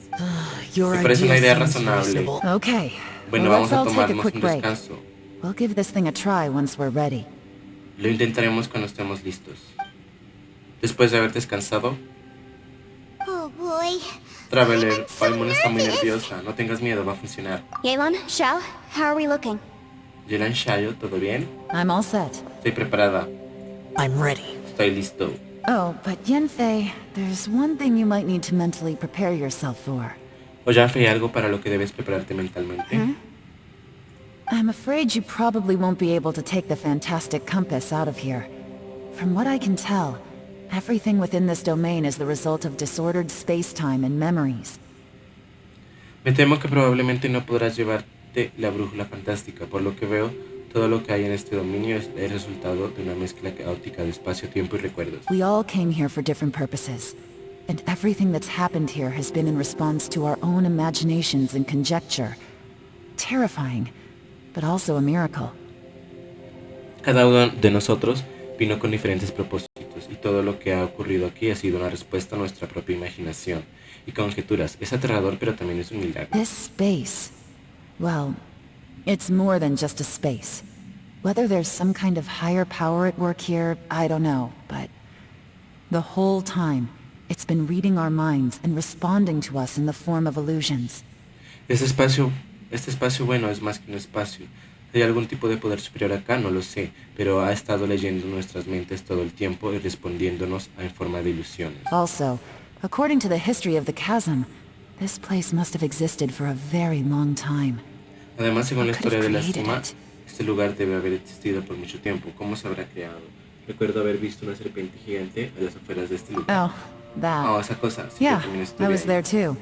Your Me parece una idea idea seems razonable. reasonable. Okay. Bueno, Well, vamos let's a all take a tomarnos quick un break. descanso. We'll give this thing a try once we're ready. Lo intentaremos cuando estemos listos. Después de haber descansado, Oh boy. Traveler, I'm so Paimon está muy nervous. nerviosa. No tengas miedo, va a funcionar. Yelan, Xiao, how are we looking? Yelan, Shayo, ¿todo bien? I'm all set. Estoy preparada. I'm ready. Estoy listo. Oh, but Yenfei, there's one thing you might need to mentally prepare yourself for. ¿O ya hay algo para lo que debes prepararte mentalmente? I'm afraid you probably won't be able to take the Fantastic Compass out of here. From what I can tell, everything within this domain is the result of disordered space-time and memories. Me temo que probablemente no podrás llevarte la brújula fantástica. Por lo que veo, todo lo que hay en este dominio es el resultado de una mezcla caótica de espacio, tiempo y recuerdos. We all came here for different purposes, and everything that's happened here has been in response to our own imaginations and conjecture. Terrifying, but also a miracle. Cada uno de nosotros vino con diferentes propósitos y todo lo que ha ocurrido aquí ha sido una respuesta a nuestra propia imaginación y conjeturas. Es aterrador, pero también es un milagro. This space, well, it's more than just a space. Whether there's some kind of higher power at work here, I don't know, but the whole time, it's been reading our minds and responding to us in the form of illusions. Este espacio bueno es más que un espacio. ¿Hay algún tipo de poder superior acá? No lo sé, pero ha estado leyendo nuestras mentes todo el tiempo y respondiéndonos en forma de ilusiones. Also, according to the history of the chasm, this place must have existed for a very long time. Además, según la What could historia de have la created cima, it? este lugar debe haber existido por mucho tiempo. ¿Cómo se habrá creado? Recuerdo haber visto una serpiente gigante a las afueras de este lugar. Oh, that. Oh, esa cosa. Sí, Yeah, yo también I estuve was ahí. there too.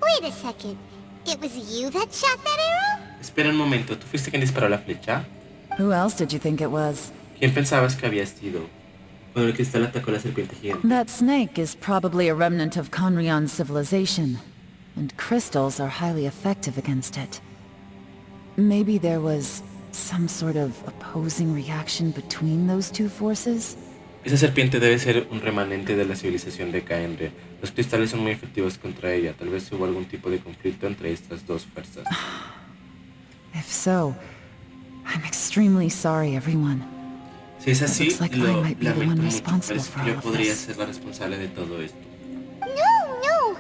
Wait a second. It was you that shot that arrow? Espera un momento, ¿tú fuiste quien disparó la flecha? Who else did you think it was? ¿Quién pensabas que había sido? Cuando el cristal atacó a la serpiente gigante. That snake is probably a remnant of Conrion's civilization, and crystals are highly effective against it. Maybe there was some sort of opposing reaction between those two forces? Esa serpiente debe ser un remanente de la civilización de Kaenre. Los cristales son muy efectivos contra ella. Tal vez hubo algún tipo de conflicto entre estas dos fuerzas. If so, I'm extremely sorry, everyone. Si es así, looks like I lo might be the lamento one mucho. responsible Parece for que all yo of podría this. ser la responsable de todo esto. No.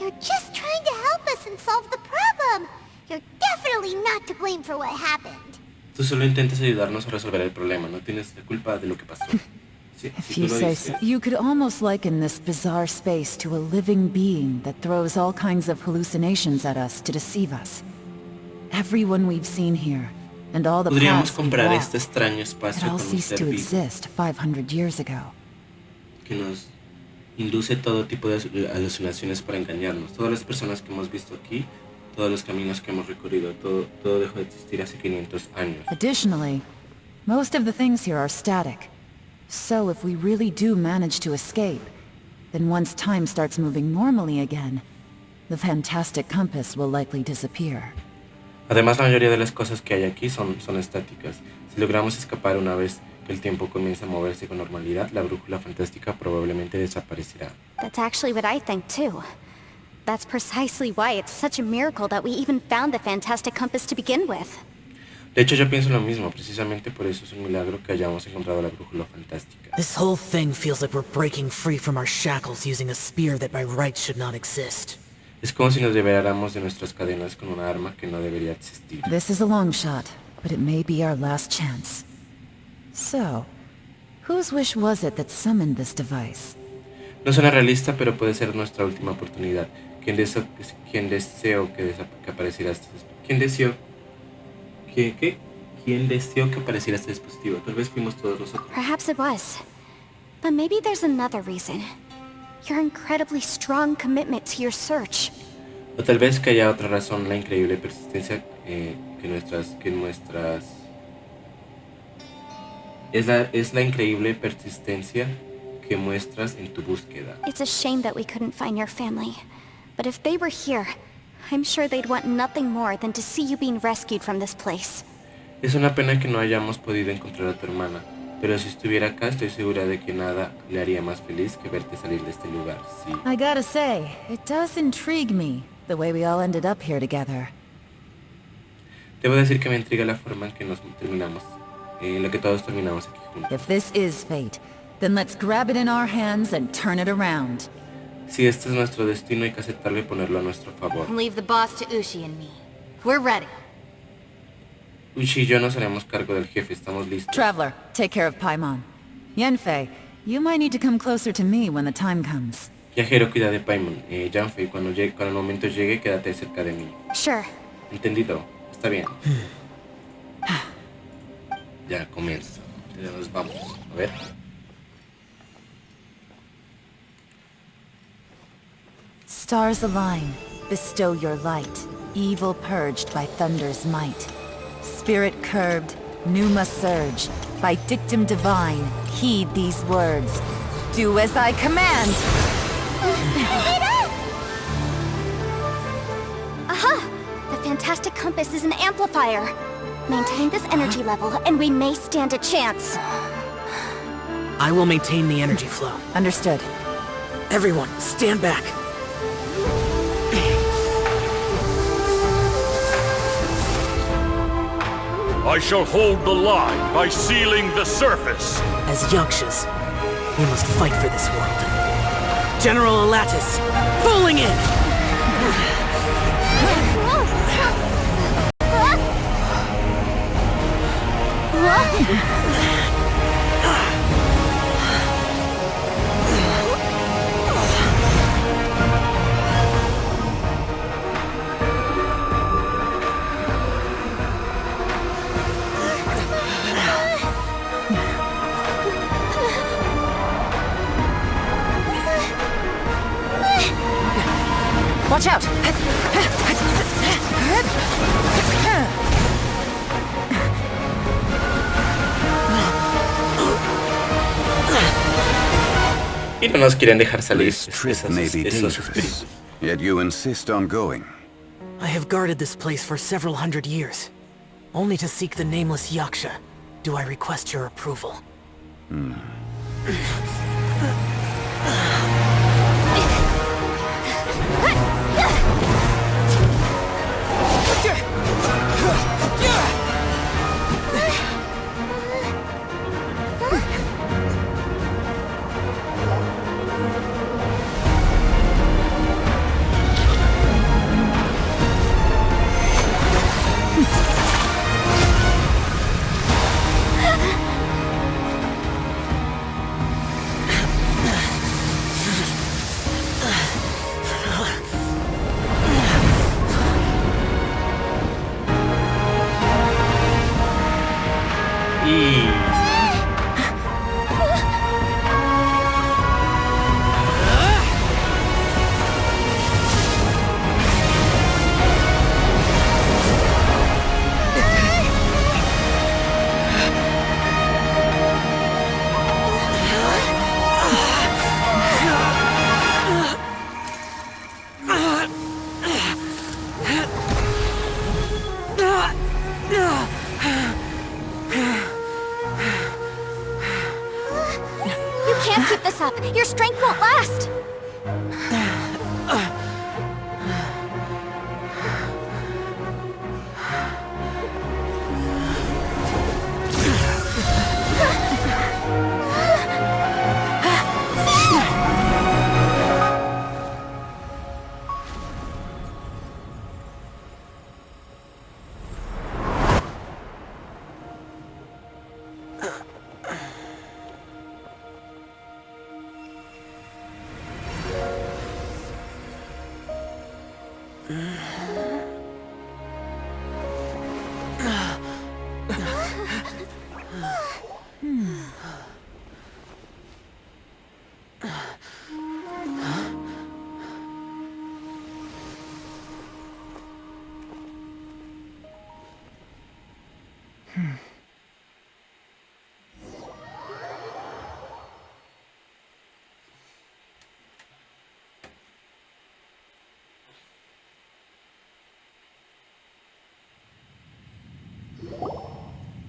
You're just trying to help us and solve the problem. You're definitely not to blame for what happened. Tú solo intentas ayudarnos a resolver el problema. No tienes la culpa de lo que pasó. Sí, If si tú you lo say dices. so. You could almost liken this bizarre space to a living being that throws all kinds of hallucinations at us to deceive us. Everyone we've seen here, and all the Podríamos paths we've comprar este walked, extraño it espacio all con un ceased ser to vivo exist 500 years ago. que nos induce todo tipo de alucinaciones para engañarnos. Todas las personas que hemos visto aquí, todos los caminos que hemos recorrido, todo dejó de existir hace 500 años. Additionally, most of the things here are static. So if we really do manage to escape, then once time starts moving normally again, the Fantastic Compass will likely disappear. Además, la mayoría de las cosas que hay aquí son estáticas. Si logramos escapar una vez que el tiempo comienza a moverse con normalidad, la brújula fantástica probablemente desaparecerá. That's actually what I think too. That's precisely why it's such a miracle that we even found the Fantastic Compass to begin with. De hecho, yo pienso lo mismo, precisamente por eso es un milagro que hayamos encontrado la brújula fantástica. This whole thing feels like we're breaking free from our shackles using a spear that by rights should not exist. Es como si nos liberáramos de nuestras cadenas con una arma que no debería existir. This is a long shot, but it may be our last chance. So, whose wish was it that summoned this device? No suena realista, pero puede ser nuestra última oportunidad. ¿Quién deseó que apareciera este dispositivo? ¿Quién deseó que apareciera este dispositivo? Tal vez fuimos todos nosotros. Perhaps it was. But maybe there's another reason. Your incredibly strong commitment to your search. O tal vez que haya otra razón, la increíble persistencia Es la increíble persistencia que muestras en tu búsqueda. It's a shame that we couldn't find your family. But if they were here, I'm sure they'd want nothing more than to see you being rescued from this place. Es una pena que no hayamos podido encontrar a tu hermana, pero si estuviera acá estoy segura de que nada le haría más feliz que verte salir de este lugar, sí. I gotta say, it does intrigue me, the way we all ended up here together. Debo decir que me intriga la forma en que en la que todos terminamos aquí juntos. If this is fate, then let's grab it in our hands and turn it around. Si este es nuestro destino, hay que aceptarlo y ponerlo a nuestro favor. Leave the boss to Ushi and me. We're ready. Uchi y yo nos haremos cargo del jefe, estamos listos. Traveler, take care of Paimon. Yanfei, you might need to come closer to me when the time comes. Viajero, cuida de Paimon. Yanfei, cuando el momento llegue, quédate cerca de mí. Sure. Entendido. Está bien. Ya comienza. Ya nos vamos. A ver. Stars align, bestow your light. Evil purged by thunder's might. Spirit curbed, pneuma surge. By dictum divine, heed these words. Do as I command! Aha! The fantastic compass is an amplifier. Maintain this energy level, and we may stand a chance. I will maintain the energy flow. Understood. Everyone, stand back. I shall hold the line by sealing the surface. As Yakshas, we must fight for this world. General Alatus, falling in! Watch out! Y no nos quieren dejar salir This trip may be esos dangerous, espíritus. yet you insist on going. I have guarded this place for several hundred years. Only to seek the nameless Yaksha, do I request your approval. You can't keep this up. Your strength won't last.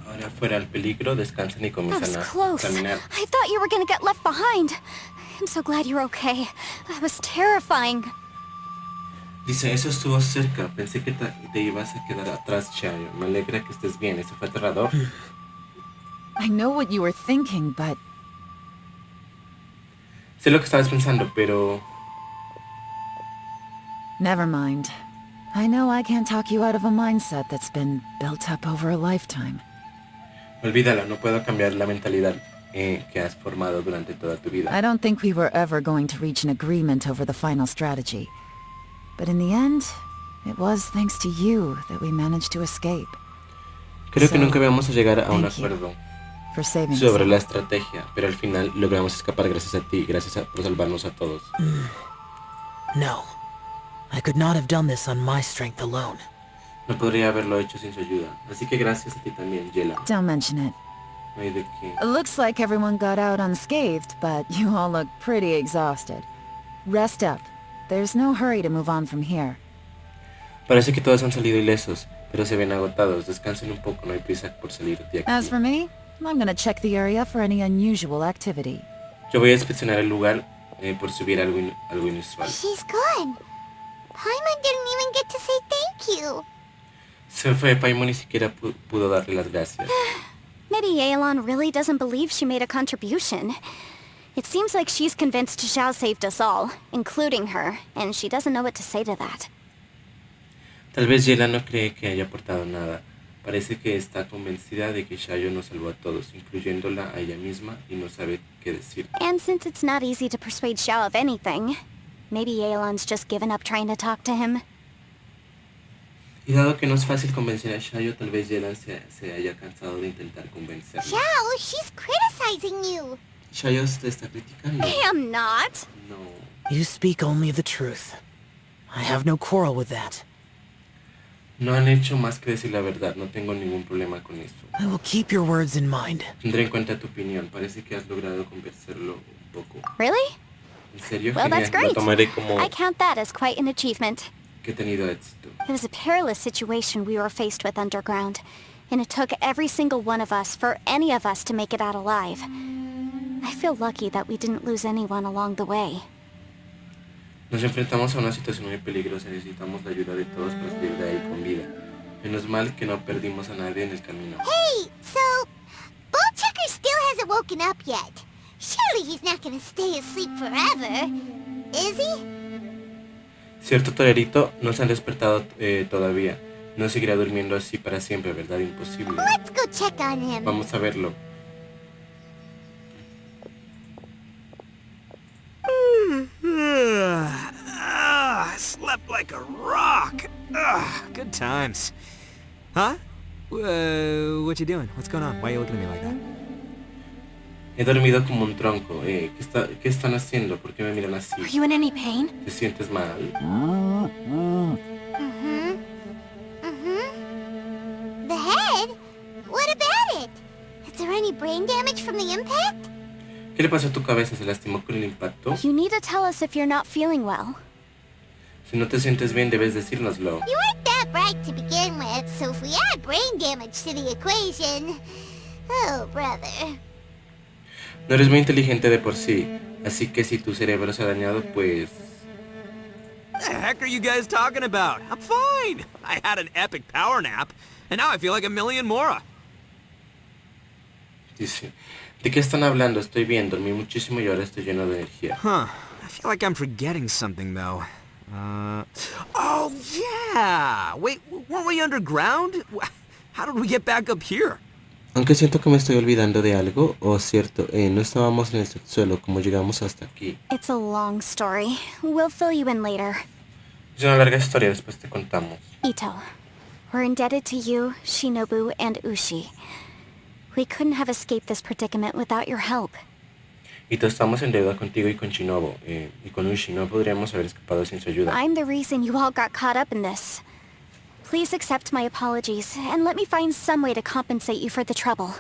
Ahora fuera al peligro, descansan y That comienzan was a close. caminar. I thought you were gonna get left behind. I'm so glad you're okay. That was terrifying. Dice, eso estuvo cerca. Pensé que te ibas a quedar atrás, Shayo. Me alegra que estés bien. Eso fue aterrador. I know what you were thinking, but Sé lo que estabas pensando, pero... never mind. I know I can't talk you out of a mindset that's been built up over a lifetime. Olvídalo, no puedo cambiar la mentalidad que has formado durante toda tu vida. I don't think we were ever going to reach an agreement over the final strategy. But in the end, it was thanks to you that we managed to escape. Creo que nunca vamos a llegar a un thank you acuerdo for saving us sobre all. la estrategia, pero al final logramos escapar gracias a ti, por salvarnos a todos. No. I could not have done this on my strength alone. No podría haberlo hecho sin su ayuda, así que gracias a ti también, Yela. Don't mention it. No hay de qué. It looks like everyone got out unscathed, but you all look pretty exhausted. Rest up. There's no hurry to move on from here. Parece que todos han salido ilesos, pero se ven agotados. Descansen un poco, no hay prisa por salir de aquí. As for me, I'm gonna check the area for any unusual activity. Yo voy a inspeccionar el lugar por si hubiera algo inusual. She's gone. Paimon didn't even get to say thank you. Se fue, Paimon ni siquiera pudo darle las gracias. Maybe Yelan really doesn't believe she made a contribution. It seems like she's convinced Xiao saved us all, including her, and she doesn't know what to say to that. Tal vez Yela no cree que haya aportado nada. Parece que está convencida de que Shayo nos salvó a todos, incluyéndola a ella misma, y no sabe qué decir. And since it's not easy to persuade Xiao of anything, maybe Yelan's just given up trying to talk to him. Y dado que no es fácil convencer a Shayo, tal vez Yelan se haya cansado de intentar convencerla. Xiao, she's criticizing you. Shayo te está criticando. I am not. No. You speak only the truth. I have no quarrel with that. No han hecho más que decir la verdad, no tengo ningún problema con eso. I will keep your words in mind. Tendré en cuenta tu opinión, parece que has logrado convencerlo un poco. Really? ¿En serio? Well, that's Genial, lo great. tomaré como I count that as quite an achievement. que he tenido éxito. It was a perilous situation we were faced with underground, and it took every single one of us for any of us to make it out alive. I feel lucky that we didn't lose anyone along the way. Nos enfrentamos a una situación muy peligrosa y necesitamos la ayuda de todos para salir de ahí con vida. Menos mal que no perdimos a nadie en el camino. Hey, so Ballchecker still hasn't woken up yet. Surely he's not gonna stay asleep forever, is he? Cierto torerito, no se han despertado todavía. No seguirá durmiendo así para siempre, ¿verdad? Imposible. Let's go check on him. Vamos a verlo. I slept like a rock. Good times. Huh? What you doing? What's going on? Why are you looking at me like that? He dormido como un tronco. ¿Qué están haciendo? ¿Por qué me miran así? Are you in any pain? ¿Te sientes mal? The head? What about it? Is there any brain damage from the impact? ¿Qué le pasó a tu cabeza? ¿Se lastimó con el impacto? You need to tell us if you're not feeling well. Si no te sientes bien, debes decírnoslo. You weren't that bright to begin with, so if we add brain damage to the equation... Oh, brother. No eres muy inteligente de por sí, así que si tu cerebro se ha dañado, pues... What the heck are you guys talking about? I'm fine. I had an epic power nap, and now I feel like a million more. Dice, ¿de qué están hablando? Estoy bien, dormí muchísimo y ahora estoy lleno de energía. Huh. I feel like I'm forgetting something, though. Oh, yeah! Wait, weren't we underground? How did we get back up here? Aunque siento que me estoy olvidando de algo, cierto, no estábamos en el subsuelo, como llegamos hasta aquí. It's a long story. We'll fill you in later. Es una larga historia, después te contamos. Ito, we're indebted to you, Shinobu, and Ushi. We couldn't have escaped this predicament without your help. Y todos estamos en deuda contigo y con Shinobu. Y con Ushi no podríamos haber escapado sin su ayuda. I'm the reason you all got caught up in this. Please accept my apologies, and let me find some way to compensate you for the trouble.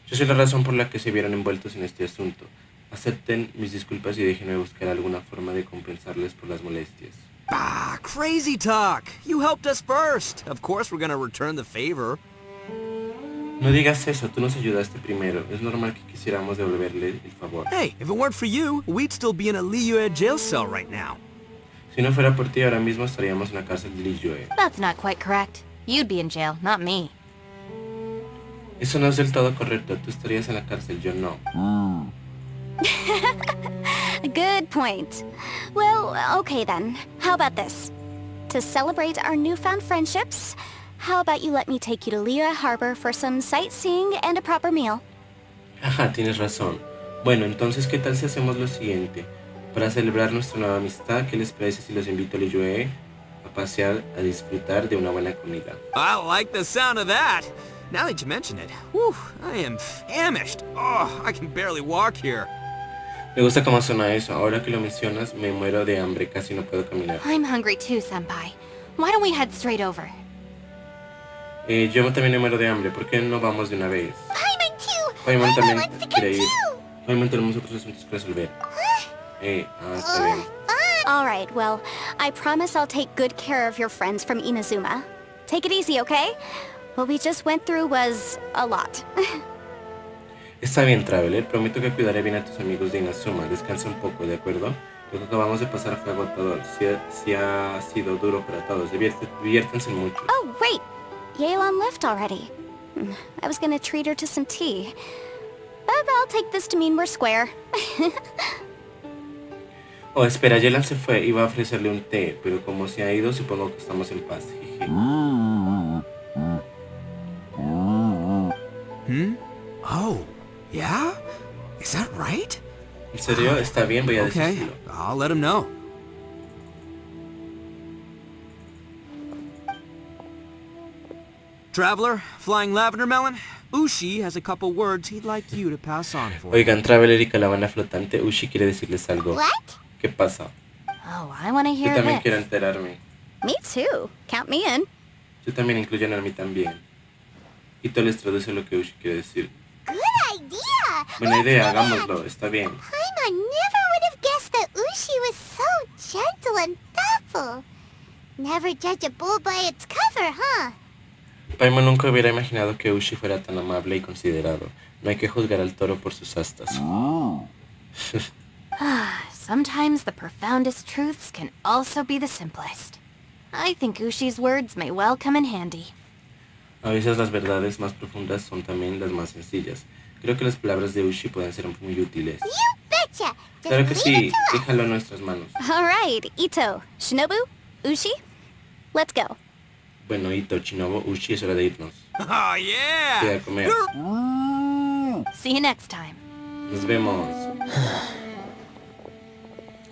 Yo soy la razón por la que se vieron envueltos en este asunto. Acepten mis disculpas y déjenme buscar alguna forma de compensarles por las molestias. Ah, crazy talk! You helped us first! Of course we're gonna return the favor. No digas eso, tú nos ayudaste primero. Es normal que quisiéramos devolverle el favor. Hey, if it weren't for you, we'd still be in a Liyue jail cell right now. Si no fuera por ti, ahora mismo estaríamos en la cárcel de Liyue. That's not quite correct. You'd be in jail, not me. Eso no es del todo correcto. Tú estarías en la cárcel, yo no. Good point. Well, okay then. How about this? To celebrate our newfound friendships, how about you let me take you to Liyue Harbor for some sightseeing and a proper meal? Ajá, tienes razón. Bueno, entonces, ¿qué tal si hacemos lo siguiente? Para celebrar nuestra nueva amistad, ¿qué les parece si los invito a Liyue a pasear, a disfrutar de una buena comida? I like the sound of that! Now that you mention it, whew, I am famished. Oh, I can barely walk here. Me gusta cómo suena eso. Ahora que lo mencionas, me muero de hambre. Casi no puedo caminar. I'm hungry too, Senpai. Why don't we head straight over? Yo también me muero de hambre. ¿Por qué no vamos de una vez? Paimon too! Paimon también wants to come quiere ir. too! Paimon tenemos otros asuntos que resolver. Está bien. Alright, well, I promise I'll take good care of your friends from Inazuma. Take it easy, okay? What we just went through was a lot. Está bien, Traveler. Prometo que cuidaré bien a tus amigos de Inazuma. Descansa un poco, ¿de acuerdo? Lo que acabamos de pasar fue agotador. Sí ha sido duro para todos. Diviértanse mucho. Oh, wait! Yelan left already. I was gonna treat her to some tea. But I'll take this to mean we're square. Oh, espera, Yelan se fue. Iba a ofrecerle un té, pero como se ha ido, supongo que estamos en paz. Jeje. Oh, yeah? Is that right? ¿En serio? Está bien, voy a Okay, decirlo. I'll let him know. Traveler, Flying Lavender Melon, Ushi has a couple words he'd like you to pass on for him. Oigan, Traveler y Calavana Flotante, Ushi quiere decirles algo. What? ¿Qué pasa? Oh, I want to Yo hear también quiero this. enterarme. Me too. Count me in. Yo también incluyen a mí también. Y tú les traduce lo que Ushi quiere decir. Good idea! Buena Let's idea, do that. hagámoslo, está bien. Paimon never would have guessed that Ushi was so gentle and thoughtful. Never judge a bull by its cover, huh? Paimon nunca hubiera imaginado que Ushi fuera tan amable y considerado. No hay que juzgar al toro por sus astas. Sometimes the profoundest truths can also be the simplest. I think Ushi's words may well come in handy. A veces las verdades más profundas son también las más sencillas. Creo que las palabras de Ushi pueden ser muy útiles. You betcha! Just Claro que leave sí, it to us. déjalo en nuestras manos. Alright, Ito, Shinobu, Ushi, let's go. Bueno, Ito, Shinobu, Ushi, es hora de irnos. Oh, yeah! Voy a comer. See you next time. Nos vemos.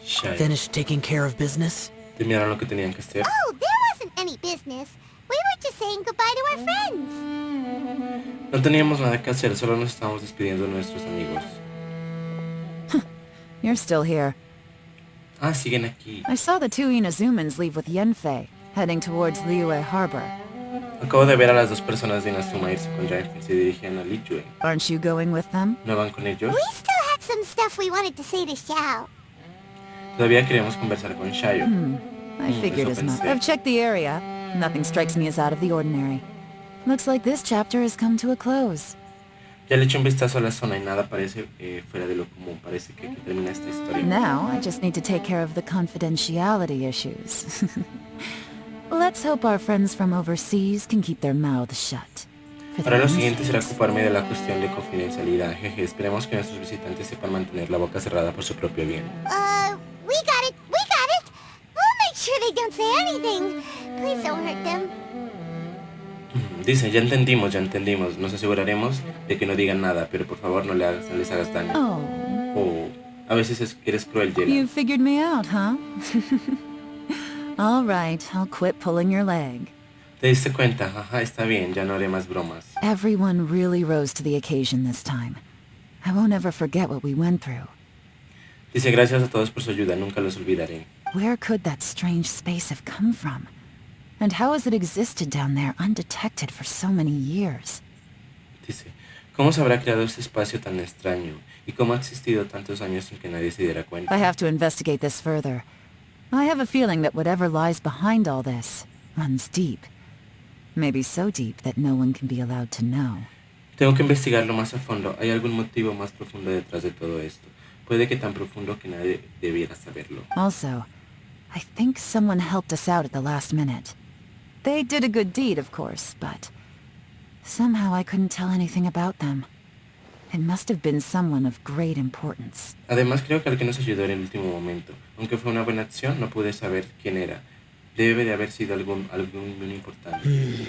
Shy. Finished taking care of business? Terminaron lo que tenían que hacer. Oh, there wasn't any business. We were just saying goodbye to our friends. No teníamos nada que hacer, solo nos estábamos despidiendo de nuestros amigos. You're still here. Ah, siguen aquí. I saw the two Inazumans leave with Yenfei, heading towards Liyue Harbor. Acabo de ver a las dos personas de Inazuma irse con Yanfei, se dirigían a Liyue. Aren't you going with them? ¿No van con ellos? We still had some stuff we wanted to say to Xiao. Todavía queremos conversar con Shayo. I figured eso as much. pensé. I've checked the area. Nothing strikes me as out of the ordinary. Looks like this chapter has come to a close. Ya le eché un vistazo a la zona y nada parece fuera de lo común. Parece que aquí termina esta historia. Now, I just need to take care of the confidentiality issues. Let's hope our friends from overseas can keep their mouths shut. For Ahora lo their siguiente será mistakes. ocuparme de la cuestión de confidencialidad. Jeje, esperemos que nuestros visitantes sepan mantener la boca cerrada por su propio bien. We got it! We got it! We'll make sure they don't say anything. Please don't hurt them. Dice, ya entendimos. Nos aseguraremos de que no digan nada, pero por favor no les hagas daño. Oh, Oh, a veces eres cruel, Yela. you figured me out, huh? All right, I'll quit pulling your leg. ¿Te diste cuenta? Ajá, está bien, ya no haré más bromas. Everyone really rose to the occasion this time. I won't ever forget what we went through. Dice gracias a todos por su ayuda, nunca los olvidaré. Where could that strange space have come from? And how has it existed down there undetected for so many years? Dice, ¿cómo se habrá creado este espacio tan extraño? ¿Y cómo ha existido tantos años sin que nadie se diera cuenta? I have to investigate this further. I have a feeling that whatever lies behind all this runs deep. Maybe so deep that no one can be allowed to know. Tengo que investigarlo más a fondo. ¿Hay algún motivo más profundo detrás de todo esto? Puede que tan profundo que nadie debiera saberlo. Also, I think someone helped us out at the last minute. They did a good deed, of course, but somehow I couldn't tell anything about them. It must have been someone of great importance. Además, creo que alguien nos ayudó en el último momento. Aunque fue una buena acción, no pude saber quién era. Debe de haber sido algún muy importante.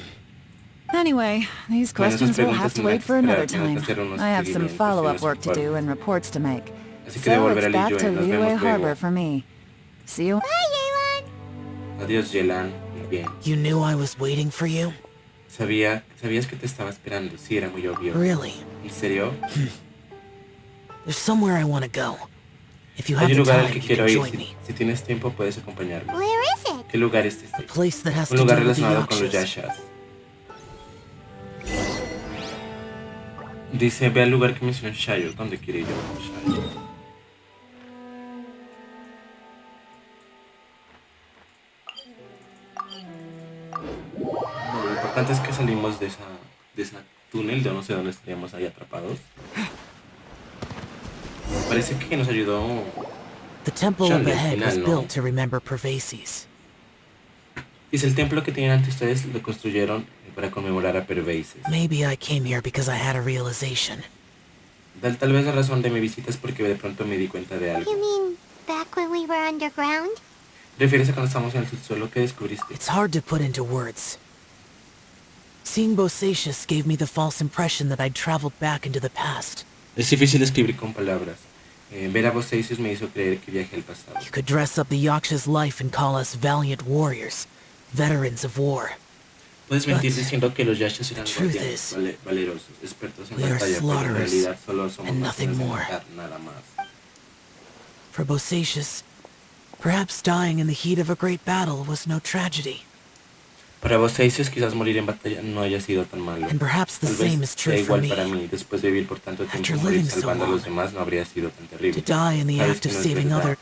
Anyway, these questions will have to wait for another time. I have some follow-up work to do and reports to make. So it's back to Liyue Harbor for me. See you. Bye, Yelan. Adiós, Yelan. Muy bien. You knew I was waiting for you? Sabías que te estaba esperando. Sí, era muy obvio. Really? ¿En serio? There's somewhere I want to go. If you have Hay un the lugar al time, que you quiero can ir. join me. Si tienes tiempo, puedes acompañarme. Where is it? ¿Qué lugar es este? A place that has Un to lugar do with the relacionado con los Yakshas. yashas. Dice, ve al lugar que mencionó Shayo. ¿Dónde quiere ir yo? Shayo. Lo importante es que salimos de esa túnel. Yo no sé dónde estaríamos ahí atrapados. Parece que nos ayudó. The temple Shanley, up ahead al was final, ¿no? built to remember Pervases. Dice, el templo que tienen ante ustedes lo construyeron para conmemorar a Pervases. Maybe I came here because I had a realization. Tal vez la razón de mi visita es porque de pronto me di cuenta de algo. You mean back when we were underground? ¿Refieres a cuando estábamos en el subsuelo? ¿Qué descubriste? It's hard to put into words. Seeing Bosacius gave me the false impression that I'd traveled back into the past. Es difícil escribir con palabras. Ver a Bosacius me hizo creer que viajé al pasado. You could dress up the Yaksha's life and call us valiant warriors, veterans of war. Puedes mentir diciendo que los yashas eran the truth guardianes valerosos, expertos en we are batalla, pero en slaughterers realidad solo somos and nothing máquinas de more. matar, nada más. For Bosacius, perhaps dying in the heat of a great battle was no tragedy. Para Bosacius quizás morir en batalla no haya sido tan malo. And perhaps the Tal same vez is true sea for igual me. para mí. Después de vivir por tanto After tiempo, morir living so salvando a los long, demás no habría sido tan terrible. To die in the Sabes act que of no es saving verdad. other...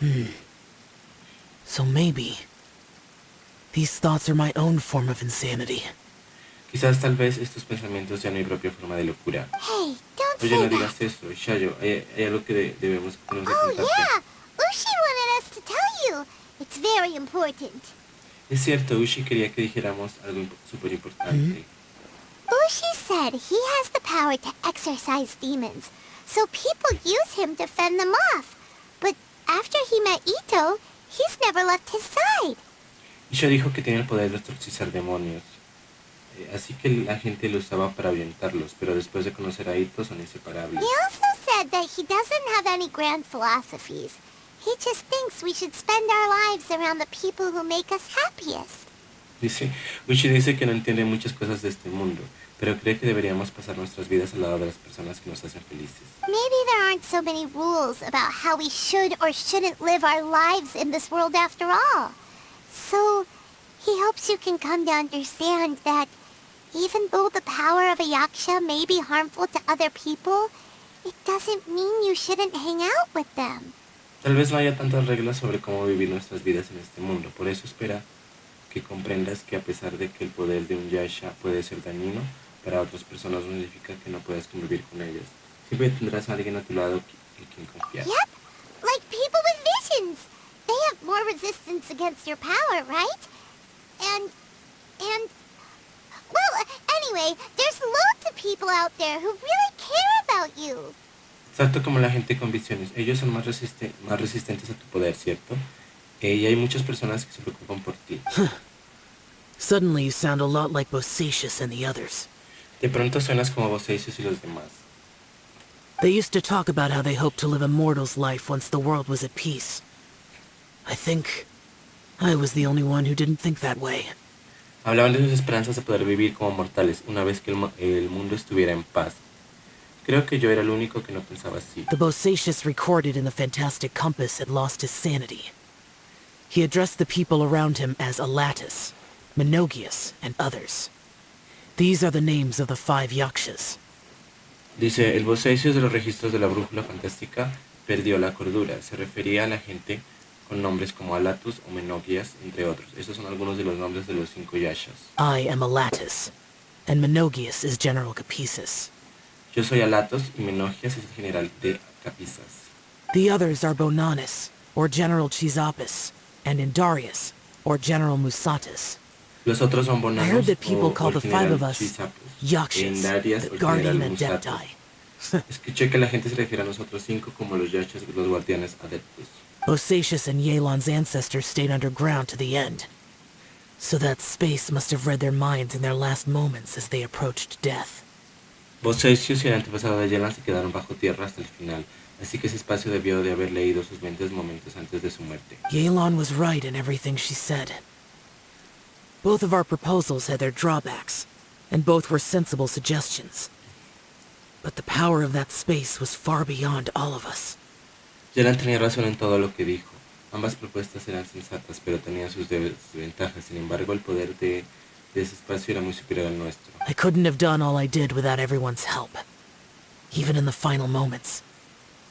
So maybe... These thoughts are my own form of insanity. Quizás tal vez estos pensamientos sean mi propia forma de locura. Hey, don't Oye, say no that. digas eso, Shayo. Hay algo que tenemos que Oh, contarte. yeah. Ushi wanted us to tell you. It's very important. Es cierto, Ushi quería que dijéramos algo súper importante. Ushi said he has the power to exorcise demons, so people use him to fend them off. But after he met Ito, he's never left his side. Isha dijo que tiene el poder de exorcizar demonios. Así que la gente lo usaba para ahuyentarlos, pero después de conocer a Ito son inseparables. He also said that he doesn't have any grand philosophies. He just thinks we should spend our lives around the people who make us happiest. Uchi dice que no entiende muchas cosas de este mundo, pero cree que deberíamos pasar nuestras vidas al lado de las personas que nos hacen felices. Maybe there aren't so many rules about how we should or shouldn't live our lives in this world after all. So, he hopes you can come to understand that even though the power of a yaksha may be harmful to other people, it doesn't mean you shouldn't hang out with them. Tal vez no haya tantas reglas sobre cómo vivir nuestras vidas en este mundo, por eso espera que comprendas que a pesar de que el poder de un yasha puede ser dañino, para otras personas no significa que no puedas convivir con ellas. Siempre tendrás a alguien a tu lado en quien confiar. Yep, like people with visions. They have more resistance against your power, right? And, well, anyway, there's loads of people out there who really care about you. Exacto como la gente con visiones. Ellos son más resistentes a tu poder, ¿cierto? Y hay muchas personas que se preocupan por ti. Suddenly you sound a lot like Bosacius and the others. De pronto suenas como Bosacius y los demás. They used to talk about how they hoped to live a mortal's life once the world was at peace. I think I was the only one who didn't think that way. Hablaban de sus esperanzas de poder vivir como mortales una vez que el mundo estuviera en paz. Creo que yo era el único que no pensaba así. The Bosacius recorded in the Fantastic Compass had lost his sanity. He addressed the people around him as Alatus, Menogius, and others. These are the names of the 5 Yakshas. Dice, el Bosacius de los registros de la brújula fantástica perdió la cordura. Se refería a la gente con nombres como Alatus o Menogias, entre otros. Estos son algunos de los nombres de los 5 Yakshas. I am Alatus, and Menogius is General Capisis. Yo soy Alatos y Menogias es el general de Capisas. The others are Bonanis, or General Chisapis, and Indarius, or General Musatis. Los otros son I Bonanos heard that people o call the 5 general of us Chisapus, Yakshas, Indarias the o el Guardian general Musatus. Adepti. Escuché que la gente se refiere a nosotros 5 como los Yakshas, los guardianes adeptos. Bosacius and Yelan's ancestors stayed underground to the end. So that space must have read their minds in their last moments as they approached death. Bosacius y el antepasado de Yelan se quedaron bajo tierra hasta el final, así que ese espacio debió de haber leído sus mentes momentos antes de su muerte. Yelan was right in everything she said. Both of our proposals had their drawbacks, and both were sensible suggestions. But the power of that space was far beyond all of us. Yelan tenía razón en todo lo que dijo. Ambas propuestas eran sensatas, pero tenían sus desventajas. Sin embargo, el poder de ese espacio era muy superior al nuestro. I couldn't have done all I did without everyone's help. Even in the final moments.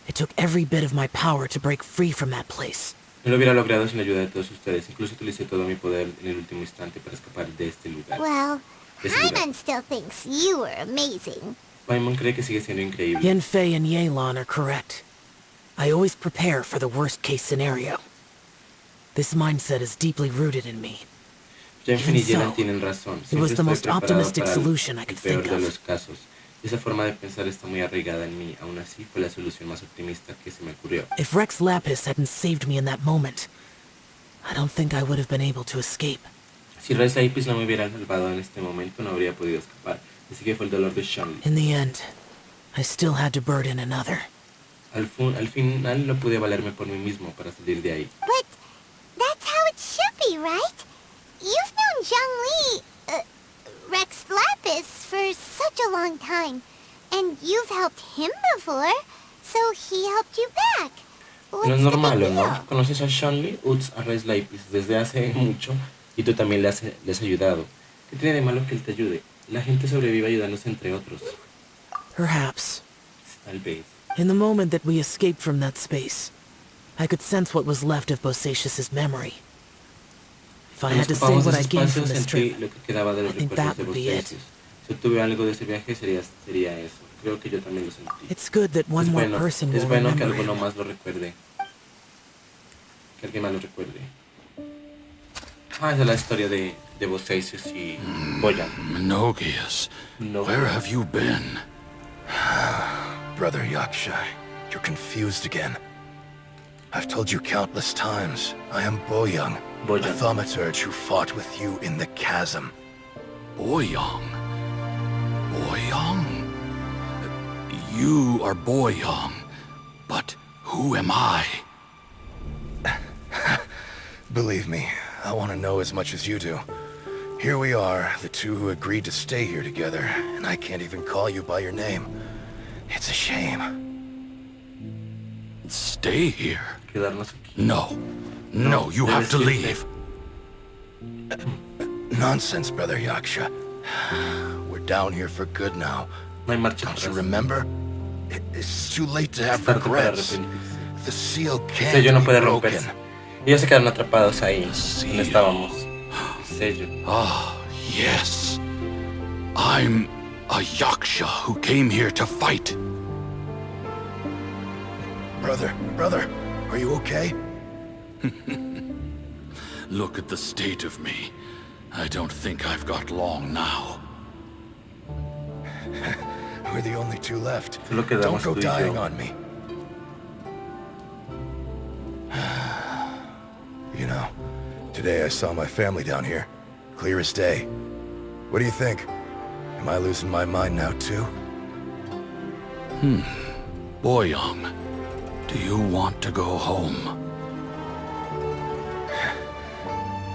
It took every bit of my power to break free from that place. No lo hubiera logrado sin la ayuda de todos ustedes. Incluso utilicé todo mi poder en el último instante para escapar de este lugar. Well, Paimon still thinks you were amazing. Paimon cree que sigue siendo increíble. Yenfei and Yelan are correct. I always prepare for the worst-case scenario. This mindset is deeply rooted in me. Yenfei y Yelan tienen razón. It was the Siempre most estoy preparado optimistic para solution I el could peor think de of. los casos. Esa forma de pensar está muy arraigada en mí. Aún así, fue la solución más optimista que se me ocurrió. If Rex Lapis hadn't saved me in that moment, I don't think I would have been able to escape. Si Rex Lapis no me hubiera salvado en este momento, no habría podido escapar. Así que fue el dolor de Sean. In the end, I still had to burden another. Al final no pude valerme por mí mismo para salir de ahí. But that's how it should be, right? You've known Zhongli, Rex Lapis, for such a long time. And you've helped him before, so he helped you back. No es normal, ¿o no? Conoces a Sean Utz, a Rex Lapis desde hace mucho y tú también le has ayudado. ¿Qué tiene de malo que él te ayude? La gente sobrevive ayudándose entre otros. Perhaps. Tal vez. In the moment that we escaped from that space, I could sense what was left of Bosacius's memory. If I had to say what I gained from this trip, I think that would be it. Si tuve algo de ese viaje sería eso. Creo que yo también lo sentí. It's good that one more person will Es bueno que remember alguno him. más lo recuerde. Que alguien más lo recuerde. Ah, esa es la historia de Bosacius y Boyan. Menogius, where have you been? Brother Yaksha, you're confused again. I've told you countless times, I am Boyoung, a thaumaturge who fought with you in the chasm. Boyoung? Boyoung? You are Boyoung, but who am I? Believe me, I want to know as much as you do. Here we are, the two who agreed to stay here together, and I can't even call you by your name. It's a shame. Stay here? Quedarnos aquí. No, you have to leave. Nonsense, Brother Yaksha. We're down here for good now. No hay marcha Don't you atrás. remember? It's too late to have Es tarde para regrets. arrepentirse. The seal El can't sello no be puede broken. romperse. Ellos se quedaron atrapados ahí, donde estábamos. El sello. Ah, yes. I'm a Yaksha who came here to fight. Brother, are you okay? Look at the state of me. I don't think I've got long now. We're the only two left. Solo quedamos Don't go tú y dying yo. on me. You know, today I saw my family down here. Clear as day. What do you think? Am I losing my mind now too? Boyoung, do you want to go home?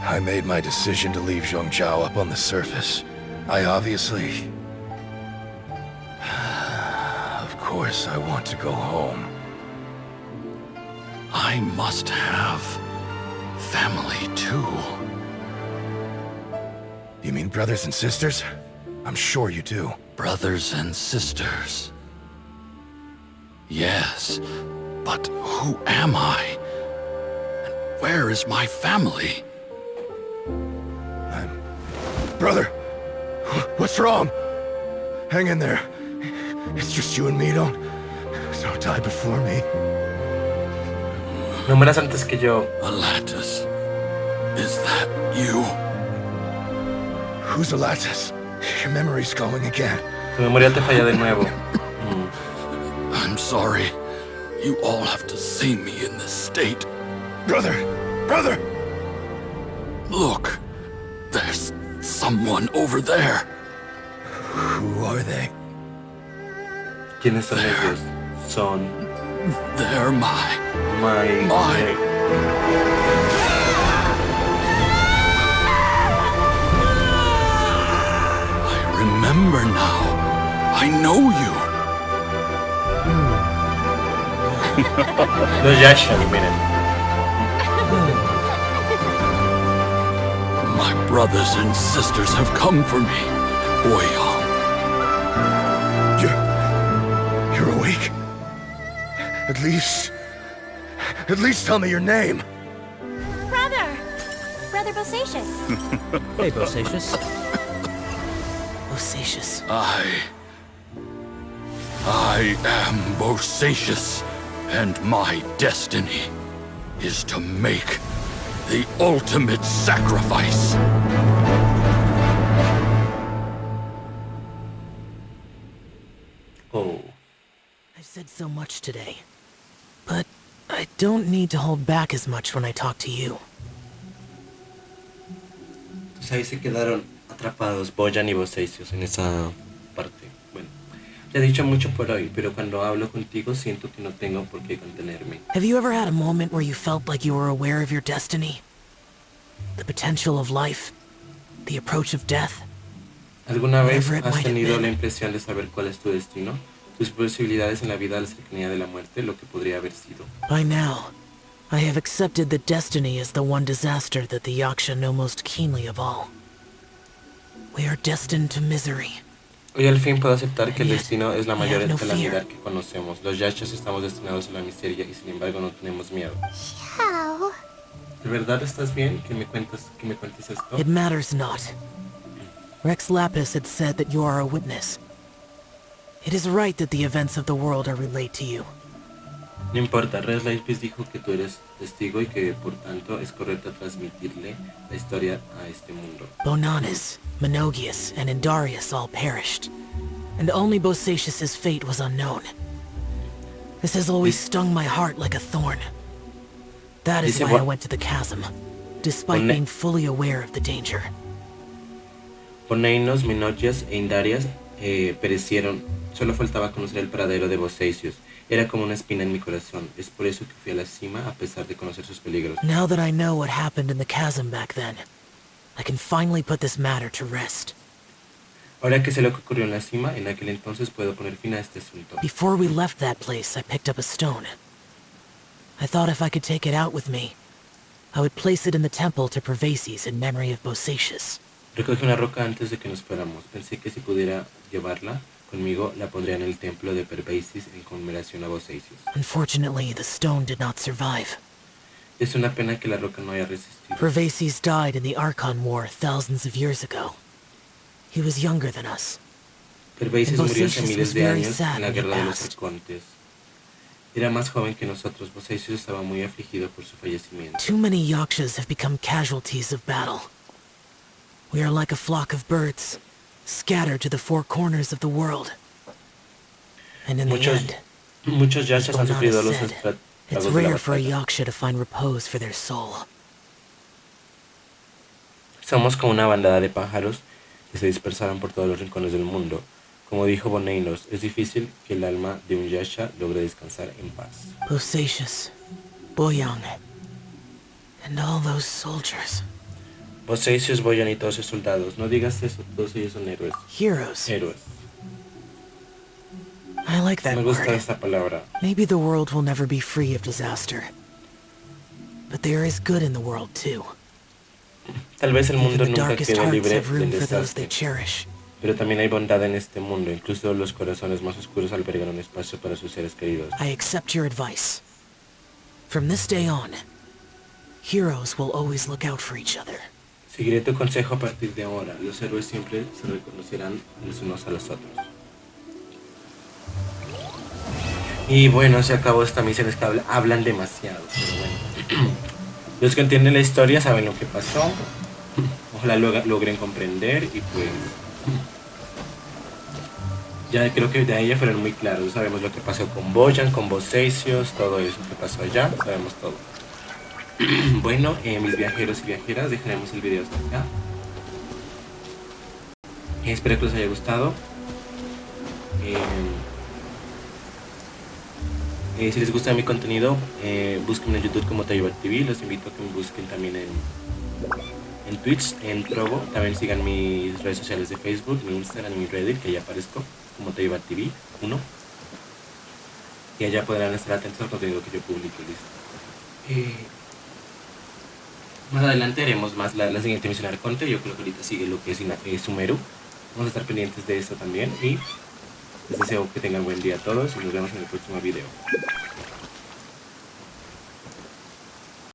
I made my decision to leave Zhongzhao up on the surface. I obviously... Of course I want to go home. I must have family too. You mean brothers and sisters? I'm sure you do. Brothers and sisters. Yes, but who am I? And where is my family? Brother, what's wrong? Hang in there. It's just you and me, don't die before me. No mueras antes que yo. Alatus, is that you? Who's Alatus? Your memory's going again. Tu memoria te falla de nuevo. I'm sorry. You all have to see me in this state. Brother! Look, there's someone over there. Who are they? ¿Quiénes son ellos? Son... They're my... I remember now. I know you. Los Yasha, miren. My brothers and sisters have come for me, Boyang. You're awake? At least tell me your name. Brother Bosacious. Hey, Bosacious. Bosacious. I am Bosacious, and my destiny is to make the ultimate sacrifice. Oh. I've said so much today, but I don't need to hold back as much when I talk to you. Entonces ahí se quedaron atrapados Boyan y Bosacious en esa parte. Bueno, ya he dicho mucho por hoy, pero cuando hablo contigo siento que no tengo por qué contenerme. Have you ever had a moment where you felt like you were aware of your destiny? The potential of life? The approach of death? ¿Alguna vez has tenido la impresión de saber cuál es tu destino? Tus posibilidades en la vida, la cercanía de la muerte, lo que podría haber sido. By now, I have accepted that destiny is the one disaster that the Yaksha know most keenly of all. We are destined to misery. Hoy al fin puedo aceptar que el destino es la mayor calamidad que conocemos. Los Yashas estamos destinados a la miseria y sin embargo no tenemos miedo. How? ¿De verdad estás bien? ¿Que me cuentes esto? It matters not. Rex Lapis had said that you are a witness. It is right that the events of the world are relayed to you. No importa, Rex Lapis dijo que tú eres testigo y que por tanto es correcto transmitirle la historia a este mundo. Bonanis, Menogius, and Indarius all perished, and only Bosacious's fate was unknown. This has always stung my heart like a thorn. That is why I went to the chasm, despite being fully aware of the danger. Boneinos, Menogius e Indarius perecieron. Solo faltaba conocer el paradero de Bosacious. Era como una espina en mi corazón. Es por eso que fui a la cima a pesar de conocer sus peligros. Now that I know what happened in the chasm back then, I can finally put this matter to rest. Ahora que sé lo que ocurrió en la cima, en aquel entonces puedo poner fin a este asunto. Before we left that place, I picked up a stone. I thought if I could take it out with me, I would place it in the temple to Pervases in memory of Bosacious. Recogí una roca antes de que nos fuéramos. Pensé que si pudiera llevarla conmigo, la pondría en el templo de Pervases en conmemoración a Bosacious. Unfortunately, the stone did not survive. Es una pena que la roca no haya resistido. Pervases died in the Arconte War thousands of years ago. He was younger than us. Pervases murió hace miles de años en la guerra de los Arcontes. Era más joven que nosotros. Bosacious estaba muy afligido por su fallecimiento. Too many Yakshas have become casualties of battle. We are like a flock of birds, scattered to the four corners of the world. And in the end, muchos Yashas han sufrido los it's rare for a Yaksha to find repose for their soul. Somos como una bandada de pájaros que se dispersaron por todos los rincones del mundo. Como dijo Boneinos, es difícil que el alma de un Yasha logre descansar en paz. Bosacious, Boyang, and all those soldiers. Poseicios, Boyan y todos sus soldados. No digas eso, todos ellos son héroes. Heroes. Héroes. I like that Me gusta word. esta palabra. Maybe the world will never be free of disaster. But there is good in the world too. Tal vez el Even mundo the nunca darkest quede hearts libre have room del for those they desastre. cherish. Pero también hay bondad en este mundo. Incluso los corazones más oscuros albergan un espacio para sus seres queridos. I accept your advice. From this day on, heroes will always look out for each other. Seguiré tu consejo a partir de ahora. Los héroes siempre se reconocerán los unos a los otros. Y bueno, se acabó esta misión. Es que hablan demasiado. Pero bueno. Los que entienden la historia saben lo que pasó. Ojalá logren comprender y pues... Ya creo que de ahí ya fueron muy claros. Sabemos lo que pasó con Boyan, con Poseicios, todo eso que pasó allá. Sabemos todo. Bueno, mis viajeros y viajeras, dejaremos el video hasta acá. Espero que les haya gustado. Si les gusta mi contenido, búsquenme en YouTube como TV. Los invito a que me busquen también en Twitch, en Trovo. También sigan mis redes sociales de Facebook, mi Instagram y mi Reddit, que ya aparezco como TV 1. Y allá podrán estar atentos al contenido que yo publico. Listo. Más adelante haremos más la siguiente misión Arconte. Yo creo que ahorita sigue lo que es Sumeru. Vamos a estar pendientes de esto también. Y les deseo que tengan buen día a todos y nos vemos en el próximo video.